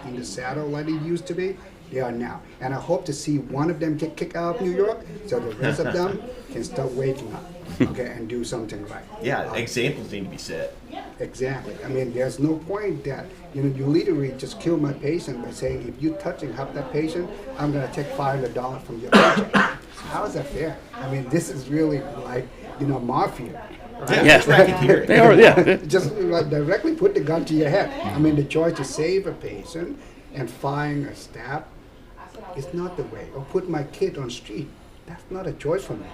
in the saddle like they used to be. They are now, and I hope to see one of them get kicked out of New York, so the rest of them can start waking up, okay, and do something right. Yeah, examples need to be set. Exactly. I mean, there's no point that you literally just kill my patient by saying, if you touch and help that patient, I'm going to take $500 from your paycheck. How is that fair? I mean, this is really like mafia. Right? Yes, they are. Yeah, just like directly put the gun to your head. I mean, the choice to save a patient and find a staff is not the way. Or put my kid on street. That's not a choice for me.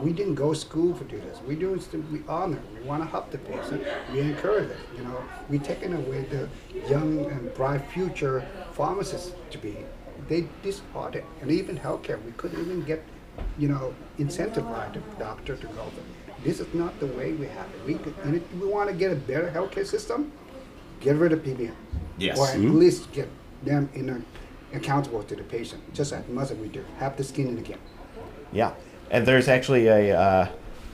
We didn't go to school to do this. We honor. We want to help the patient. We encourage it. We're taking away the young and bright future pharmacists to be. They discarded, and even healthcare. We couldn't even get, incentivize the doctor to go there. This is not the way we have it. And if we want to get a better healthcare system, get rid of PBM. Yes. Or at least get them accountable to the patient, just as much as we do. Have the skin in the game. Yeah. And there's actually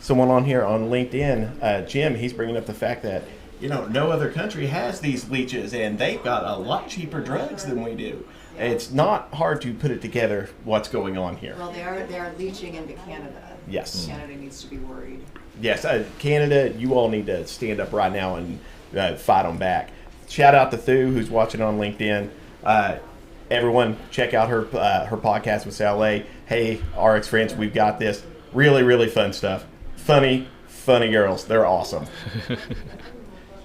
someone on here on LinkedIn, Jim. He's bringing up the fact that no other country has these leeches, and they've got a lot cheaper drugs than we do. It's not hard to put it together what's going on here. Well, they are leaching into Canada. Yes. Canada needs to be worried. Yes, Canada, you all need to stand up right now and fight them back. Shout out to Thu, who's watching on LinkedIn. Everyone, check out her podcast with Sal A. Hey, RX friends, we've got this. Really, really fun stuff. Funny girls. They're awesome.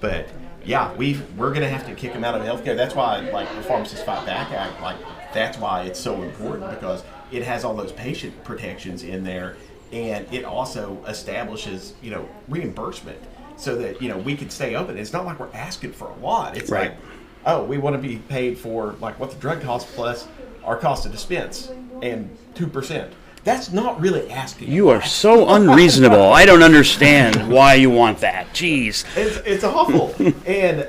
But yeah, we're gonna have to kick them out of healthcare. That's why, like, the Pharmacists Fight Back Act, like, that's why it's so important, because it has all those patient protections in there, and it also establishes, reimbursement, so that we can stay open. It's not like we're asking for a lot. It's Right. like, oh, we want to be paid for like what the drug costs plus our cost to dispense and 2%. That's not really asking. You are so unreasonable. I don't understand why you want that. Jeez. It's awful, and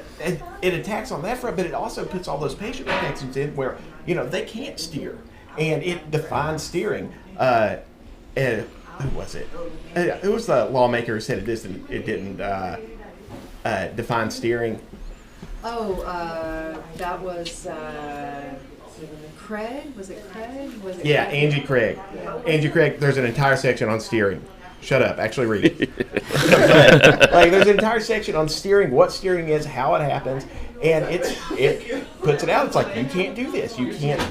it attacks on that front, but it also puts all those patient protections in where they can't steer, and it defines steering. Who was it? Who was the lawmaker who said it didn't define steering? Oh, that was Craig. Was it Craig? Was it? Yeah, Craig? Angie Craig. Angie Craig. There's an entire section on steering. Shut up. Actually, read it. Like, there's an entire section on steering, what steering is, how it happens, and it puts it out. It's like, you can't do this. You can't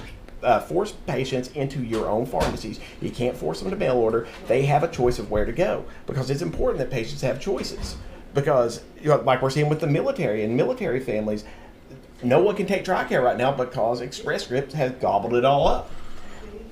force patients into your own pharmacies. You can't force them to mail order. They have a choice of where to go, because it's important that patients have choices. Because, like we're seeing with the military and military families, no one can take TRICARE right now because Express Scripts has gobbled it all up.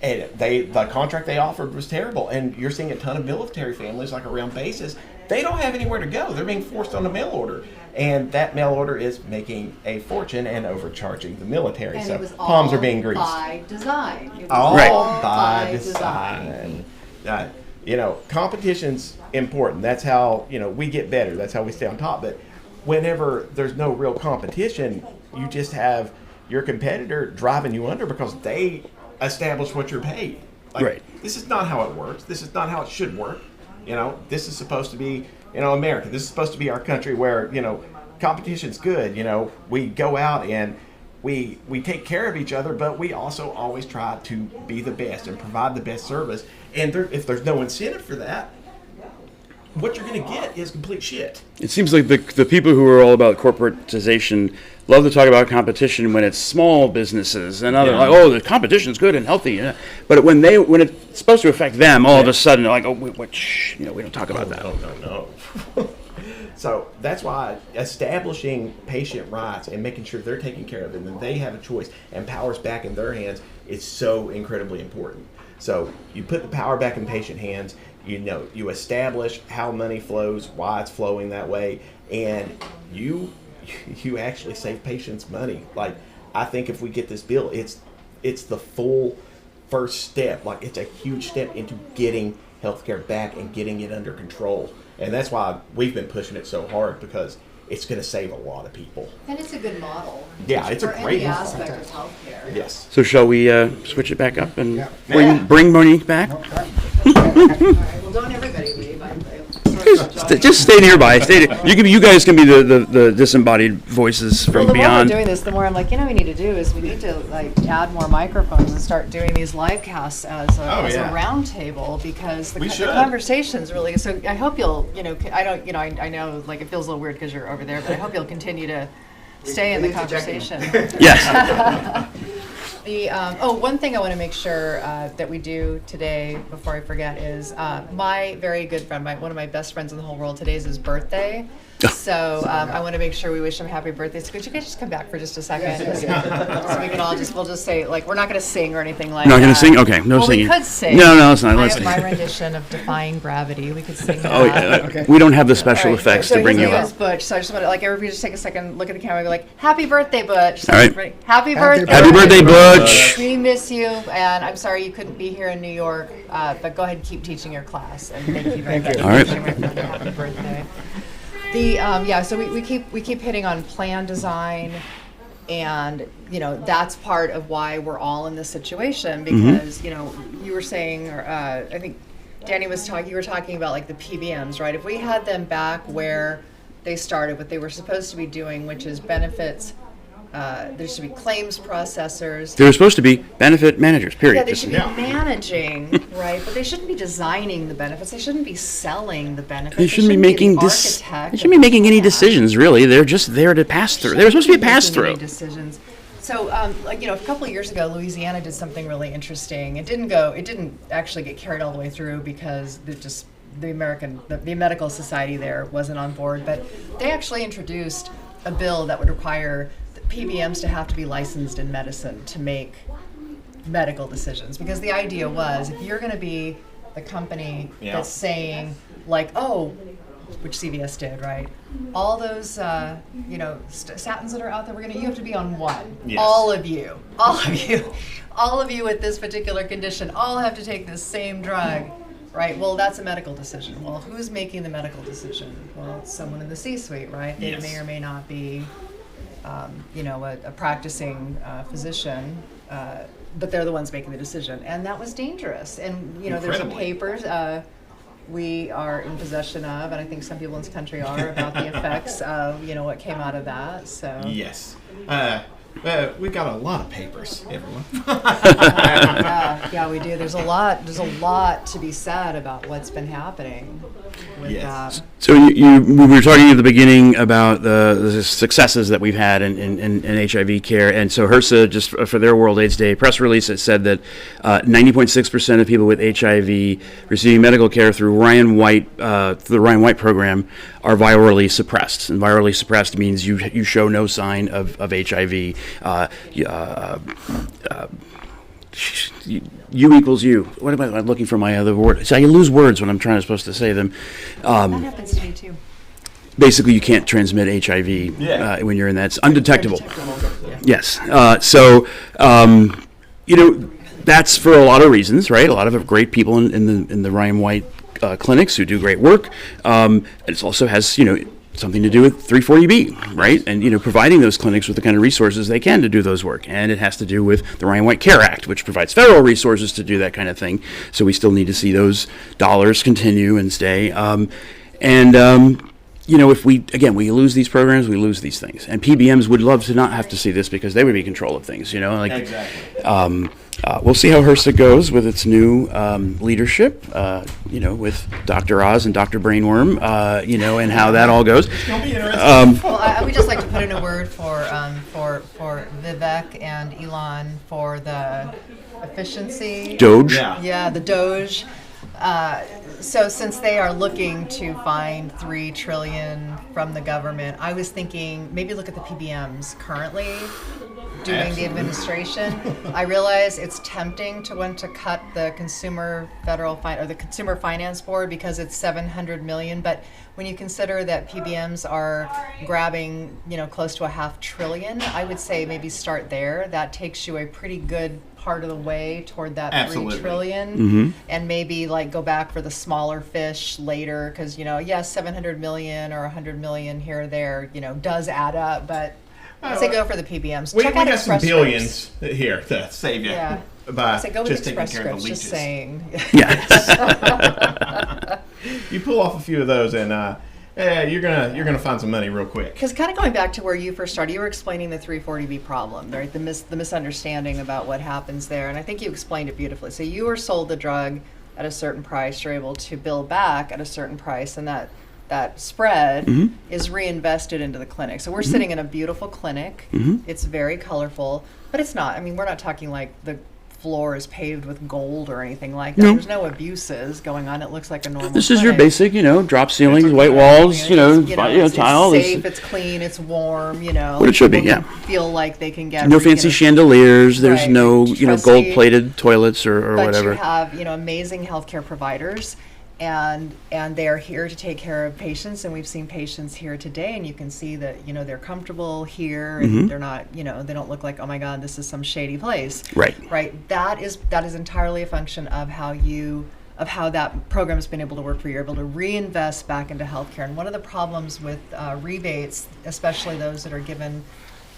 And the contract they offered was terrible. And you're seeing a ton of military families, like around bases, they don't have anywhere to go. They're being forced on a mail order. And that mail order is making a fortune and overcharging the military. And so it was palms all are being greased. by design. It was All all by design. Competition's important. That's how, we get better. That's how we stay on top. But whenever there's no real competition, you just have your competitor driving you under because they establish what you're paid. Like, Right. This is not how it works. This is not how it should work. This is supposed to be, America. This is supposed to be our country where, competition's good. We go out and we take care of each other, but we also always try to be the best and provide the best service. And if there's no incentive for that, what you're going to get is complete shit. It seems like the people who are all about corporatization love to talk about competition when it's small businesses and other, like, oh, the competition's good and healthy. Yeah. But when it's supposed to affect them, all of a sudden they're like, oh, we don't talk about that. No. So that's why establishing patient rights and making sure they're taken care of and that they have a choice and power's back in their hands is so incredibly important. So you put the power back in patient hands. You establish how money flows, why it's flowing that way, and you actually save patients money. Like, I think if we get this bill, it's the full first step. Like, it's a huge step into getting healthcare back and getting it under control. And that's why we've been pushing it so hard, because it's going to save a lot of people. And it's a good model. Yeah, it's a for great any model. aspect of healthcare. Yes. So shall we switch it back up and Yeah. bring Monique back? All right, well, don't everybody leave. Just stay nearby. You guys can be the disembodied voices from Well, the beyond. more we're doing this, the more I'm like, what we need to do is we need to add more microphones and start doing these live casts as a round table, because the conversation's really. So I hope you'll, I know like it feels a little weird because you're over there, but I hope you'll continue to stay in the conversation. Yes. One thing I want to make sure that we do today before I forget is my very good friend, one of my best friends in the whole world, today is his birthday. So I want to make sure we wish him happy birthday. So could you guys just come back for just a second? So we can all we'll just say, like, we're not going to sing or anything like that. Not going to sing? Okay, no singing. We could sing. No, it's not. I have my rendition of Defying Gravity. We could sing that. Oh, yeah. Okay. We don't have the special effects to bring you up. up. Butch, so I just want to, everybody just take a second, look at the camera and go like, happy birthday, Butch. So all right. everybody, happy birthday. Happy birthday, Butch. We miss you, and I'm sorry you couldn't be here in New York, but go ahead and keep teaching your class, and thank you very much. All right. Happy birthday. So we keep hitting on plan design, and that's part of why we're all in this situation, because you were saying, or I think Danny you were talking about like the PBMs, right? If we had them back where they started, what they were supposed to be doing, which is benefits, there should be claims processors. They're supposed to be benefit managers, period. Yeah, they should be managing, right? But they shouldn't be designing the benefits. They shouldn't be selling the benefits. They shouldn't be making the They architect shouldn't be making any decisions, really. They're just there to pass through. They're supposed to be a pass through. Decisions. So, like, a couple of years ago, Louisiana did something really interesting. It didn't actually get carried all the way through because the medical society there wasn't on board. But they actually introduced a bill that would require the PBMs to have to be licensed in medicine to make medical decisions. Because the idea was, if you're going to be the company that's saying, like, which CVS did, right? All those, statins that are out there, you have to be on one. Yes. All of you with this particular condition, all have to take this same drug, right? Well, that's a medical decision. Well, who's making the medical decision? Well, it's someone in the C-suite, right? They may or may not be, a practicing physician, but they're the ones making the decision, and that was dangerous. And there's some papers. We are in possession of, and I think some people in this country are, about the effects of, what came out of that. So yes, we've got a lot of papers, everyone. Yeah, we do. There's a lot to be said about what's been happening with that. So we were talking at the beginning about the successes that we've had in HIV care, and so HRSA, just for their World AIDS Day press release, it said that 90.6% of people with HIV receiving medical care through the Ryan White program are virally suppressed. And virally suppressed means you show no sign of HIV. U equals U. What am I looking for my other word? So I lose words when I'm supposed to say them. That happens to me too. Basically, you can't transmit HIV when you're in that. It's undetectable. Yes. That's for a lot of reasons, right? A lot of great people in the Ryan White clinics who do great work. It also has, something to do with 340B, right? And, providing those clinics with the kind of resources they can to do those work. And it has to do with the Ryan White Care Act, which provides federal resources to do that kind of thing. So we still need to see those dollars continue and stay. If we lose these programs, we lose these things. And PBMs would love to not have to see this because they would be in control of things, Exactly. We'll see how HRSA goes with its new leadership, with Dr. Oz and Dr. Brainworm, and how that all goes. It's going to be interesting. Well, we just like to put in a word for Vivek and Elon for the efficiency. Doge. Yeah, the Doge. So since they are looking to find $3 trillion from the government, I was thinking maybe look at the PBMs currently doing the administration. I realize it's tempting to want to cut the Consumer Finance Board because it's $700 million, but when you consider that PBMs are grabbing, close to $500 billion, I would say maybe start there. That takes you a pretty good part of the way toward that Absolutely. $3 trillion, and maybe go back for the smaller fish later, because yes, 700 million or 100 million here or there, does add up, but I'd say go for the PBMs. We Check out got some Express billions Scripts. here to save you by I'd say go with just taking Express care of the Scripts. leeches. Just saying. Yes. You pull off a few of those, and you're gonna find some money real quick. Because kind of going back to where you first started, you were explaining the 340B problem, right? The misunderstanding about what happens there, and I think you explained it beautifully. So you were sold the drug at a certain price, you're able to bill back at a certain price, and that spread is reinvested into the clinic. So we're sitting in a beautiful clinic. It's very colorful, but it's not. I mean, we're not talking like the floor is paved with gold or anything like that. No. There's no abuses going on. It looks like a normal This is your clinic. basic, drop ceilings, white walls, It's tile. safe, it's clean, it's warm, What it should be, people yeah. can feel like they can get No fancy chandeliers. There's Right. no, Trusty. gold-plated toilets or but whatever. you have, amazing healthcare providers, and they are here to take care of patients, and we've seen patients here today, and you can see that, they're comfortable here, and they're not, they don't look like, oh my God, this is some shady place. Right. Right. That is entirely a function of how that program has been able to work for you. You're able to reinvest back into healthcare. And one of the problems with rebates, especially those that are given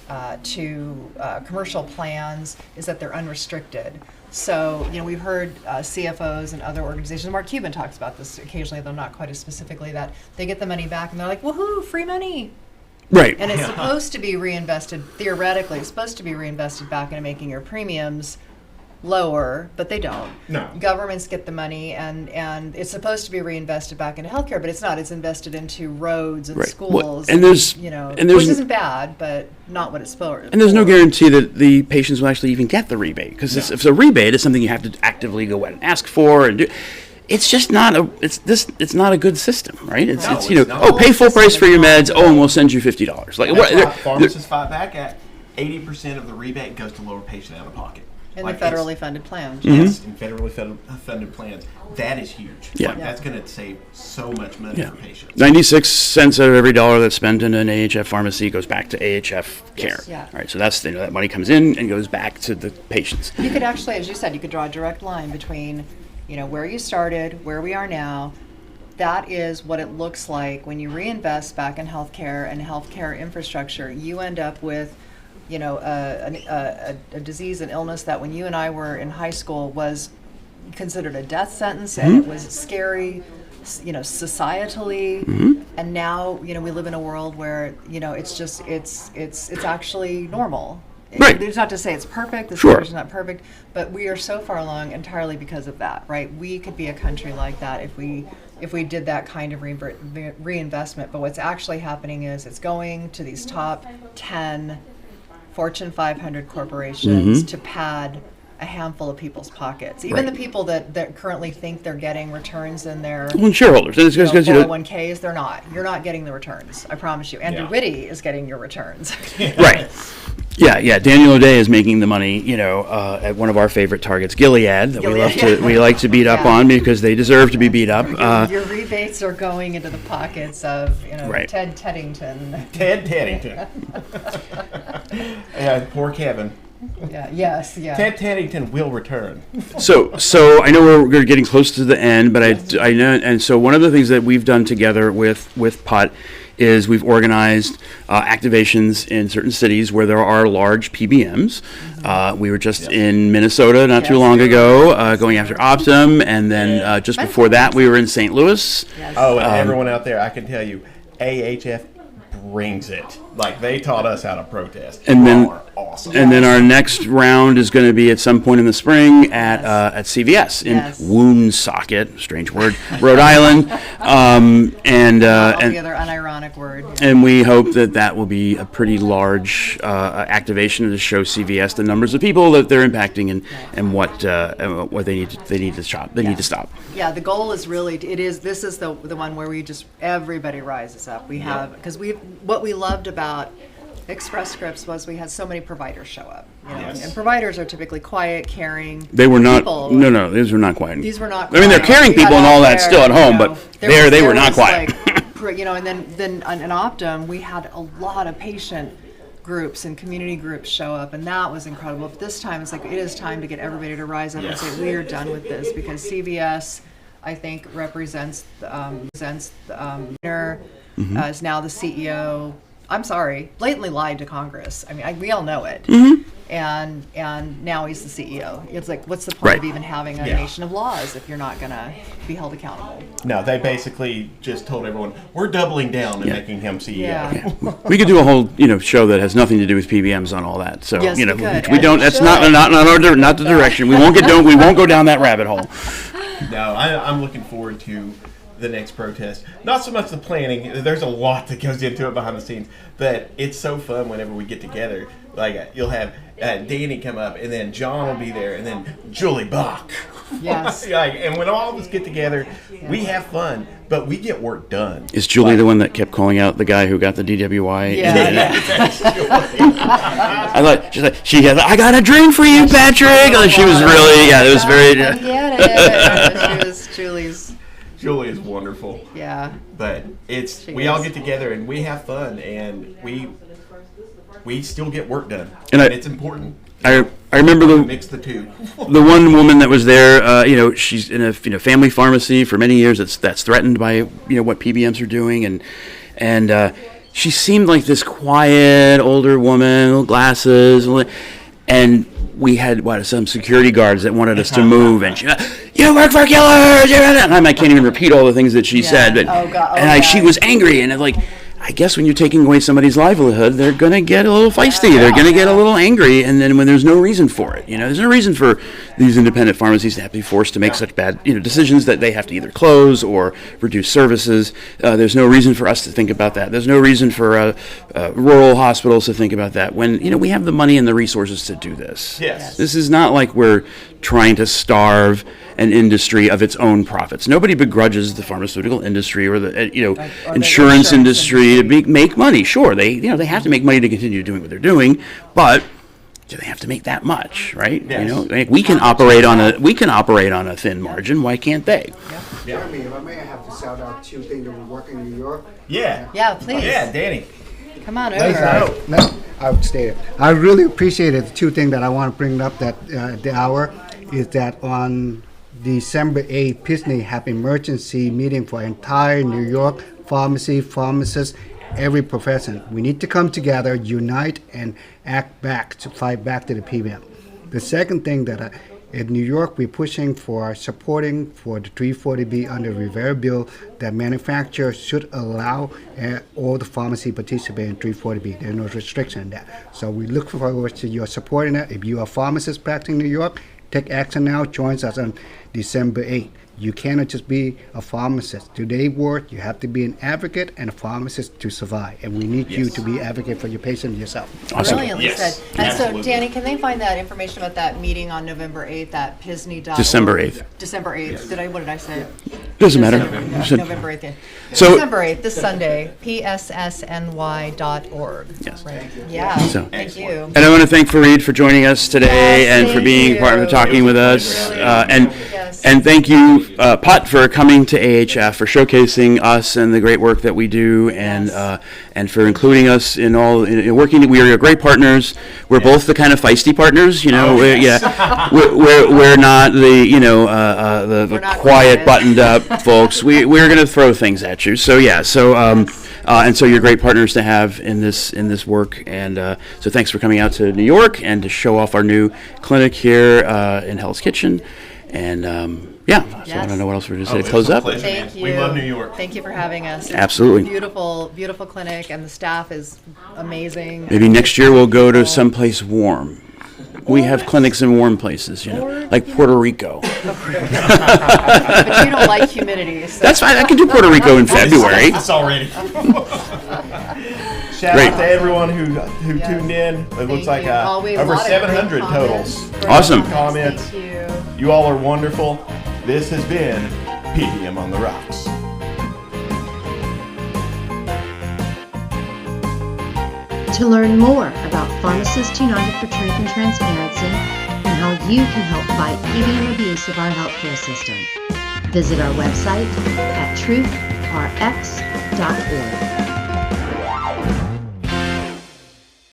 commercial plans is that they're unrestricted. So, we've heard CFOs and other organizations, Mark Cuban talks about this occasionally, though not quite as specifically, that they get the money back and they're like, woohoo, free money. Right. And it's supposed to be reinvested, theoretically, it's supposed to be reinvested back into making your premiums lower, but they don't. No. Governments get the money, and it's supposed to be reinvested back into healthcare, but it's not. It's invested into roads and Right. schools. Well, and there's- and there's- which isn't bad, but not what it's for. And there's no guarantee that the patients will actually even get the rebate, because if it's a rebate, it's something you have to actively go out and ask for and do. It's just not it's not a good system, right? It's No, it's it's not. pay full price for your meds. Oh, and we'll send you $50. Like That's what? why pharmacists fight back at 80% of the rebate goes to lower patient out of pocket. In Like, the it's- federally funded plans. Yes, in federally funded plans. That is huge. Yeah. Like, that's going to save so much money Yeah. for patients. 96 cents out of every dollar that's spent in an AHF pharmacy goes back to AHF care. Yeah. Right. So that's that money comes in and goes back to the patients. You could actually, as you said, you could draw a direct line between, where you started, where we are now. That is what it looks like when you reinvest back in healthcare and healthcare infrastructure. You end up with, a disease, an illness that when you and I were in high school was considered a death sentence, and it was scary, societally. And now, we live in a world where, it's actually normal. Right. It's not to say it's perfect, this Sure. country's not perfect, but we are so far along entirely because of that, right? We could be a country like that if we did that kind of reinvestment. But what's actually happening is it's going to these top 10 Fortune 500 corporations to pad a handful of people's pockets. Even Right. the people that currently think they're getting returns in their Well, shareholders. And it's because 401ks, they're not. You're not getting the returns. I promise you. Andrew Yeah. Whitty is getting your returns. right. Yeah. Daniel O'Day is making the money, at one of our favorite targets, Gilead, that Gilead. we like to beat up Yeah. on because they deserve to be beat up. Your rebates are going into the pockets of Right. Ted Teddington. Ted Teddington. Yeah, poor Kevin. Yeah. Yes. Yeah. Ted Teddington will return. So I know we're getting close to the end, but I know, and so one of the things that we've done together with PUT is we've organized activations in certain cities where there are large PBMs. We were just in Minnesota not too Yes, long we ago, were. going after Optum, and then just before that we were in St. Louis. Yes. Oh, and everyone out there, I can tell you, AHF brings it. Like, they taught us how to protest. And then- Y'all are awesome. And then our next round is going to be at some point in the spring at CVS in Yes. Woonsocket, strange word, Rhode Island, and Altogether unironic word. and we hope that will be a pretty large activation to show CVS the numbers of people that they're impacting and what they need to stop. They need to stop. Yeah, the goal is really, this is the one where we just, everybody rises up. We have, because what we loved about Express Scripts was we had so many providers show up. Yes. And providers are typically quiet, caring. They were not. people. No, these were not quiet. These were not I mean, they're quiet. caring We had people and all that there, still at home, but they were not was quiet. And then in Optum, we had a lot of patient groups and community groups show up, and that was incredible. But this time, it's like, it is time to get everybody to rise up Yes. and say, we are done with this, because CVS, I think, represents winner, is now the CEO. I'm sorry, blatantly lied to Congress. I mean, we all know it. And now he's the CEO. It's like, what's the point Right. of even having a Yeah. nation of laws if you're not going to be held accountable? No, they basically just told everyone, we're doubling down and making him CEO. Yeah. We could do a whole show that has nothing to do with PBMs on all that. So Yes, we could, we and don't. we That's should. not the direction. We won't we won't go down that rabbit hole. No, I'm looking forward to the next protest. Not so much the planning. There's a lot that goes into it behind the scenes, but it's so fun whenever we get together. Like, you'll have Danny come up, and then John will be there, and then Julie Bach. Yes. And when all of us get together, we have fun, but we get work done. Is Julie the one that kept calling out the guy who got the DWI? Yeah. I thought I got a drink for you, Patrick. Like, she was really, it was very. I get it. She was Julie's. Julie is wonderful. Yeah. But She we all is. get together and we have fun, and we still get work done. And it's important. I remember to mix the two. the one woman that was there. She's in a family pharmacy for many years. That's threatened by what PBMs are doing, and she seemed like this quiet older woman, little glasses, and we had some security guards that wanted us to move, and she, you work for killers, and I can't even repeat all the things that she said, but she was angry, and like, I guess when you're taking away somebody's livelihood, they're going to get a little feisty. They're going to get a little angry. And then when there's no reason for it, there's no reason for these independent pharmacies to have to be forced to make such bad, decisions that they have to either close or reduce services. There's no reason for us to think about that. There's no reason for rural hospitals to think about that when, we have the money and the resources to do this. Yes. This is not like we're trying to starve an industry of its own profits. Nobody begrudges the pharmaceutical industry or the insurance industry to make money. Sure, they have to make money to continue doing what they're doing, but do they have to make that much, right? Yes. We can operate on a thin margin. Why can't they? Jeremy, if I may have to shout out 2 things that we work in New York. Yeah. Yeah, please. Yeah, Danny. Come on over. No, I would state it. I really appreciated the 2 things that I want to bring up that the hour is that on December 8th, PSNY have emergency meeting for entire New York pharmacy, pharmacists, every profession. We need to come together, unite, and act back to fight back to the PBM. The second thing that in New York, we're pushing for supporting for the 340B under Rivera bill that manufacturers should allow all the pharmacy participate in 340B. There's no restriction in that. So we look forward to your supporting that. If you are a pharmacist practicing in New York, take action now. Join us on December 8th. You cannot just be a pharmacist. Today, world, you have to be an advocate and a pharmacist to survive. And we need you to be advocate for your patient yourself. Awesome. Brilliantly Yes. said. And so, Absolutely. Danny, can they find that information about that meeting on November 8th at PSNY.org? December 8th. December 8th. What did I say? Doesn't matter. November 8th. Yeah. So- December 8th, this Sunday, pssny.org. Yes. Right. Yeah. So- Thank you. And I want to thank Fareed for joining us today Yes, and for thank being you. part of talking with us. Really, yes. And thank you, Putt, for coming to AHF, for showcasing us and the great work that we do, and and for including us in all working. We are great partners. We're both the kind of feisty partners, we're not the the not quiet, quiet. buttoned up folks. We're going to throw things at you. So yeah, and so you're great partners to have in this work, and so thanks for coming out to New York and to show off our new clinic here in Hell's Kitchen, and so I don't know what else we're going to say to close up. Pleasure, Thank man. you. We love New York. Thank you for having us. Absolutely. Beautiful, beautiful clinic, and the staff is amazing. Maybe next year we'll go to someplace warm. We have clinics in warm places, like Puerto Rico. But you don't like humidity. So. That's fine. I can do Puerto Rico in February. It's already. Shout Great. out to everyone who Yes. tuned in. It looks Thank like you. Oh, we have a over lot of great 700 comments. totals. Great Awesome. Comments. Thank you. You all are wonderful. This has been PBM on the Rocks. To learn more about Pharmacists United for Truth and Transparency and how you can help fight PBM abuse of our healthcare system, visit our website at truthrx.org.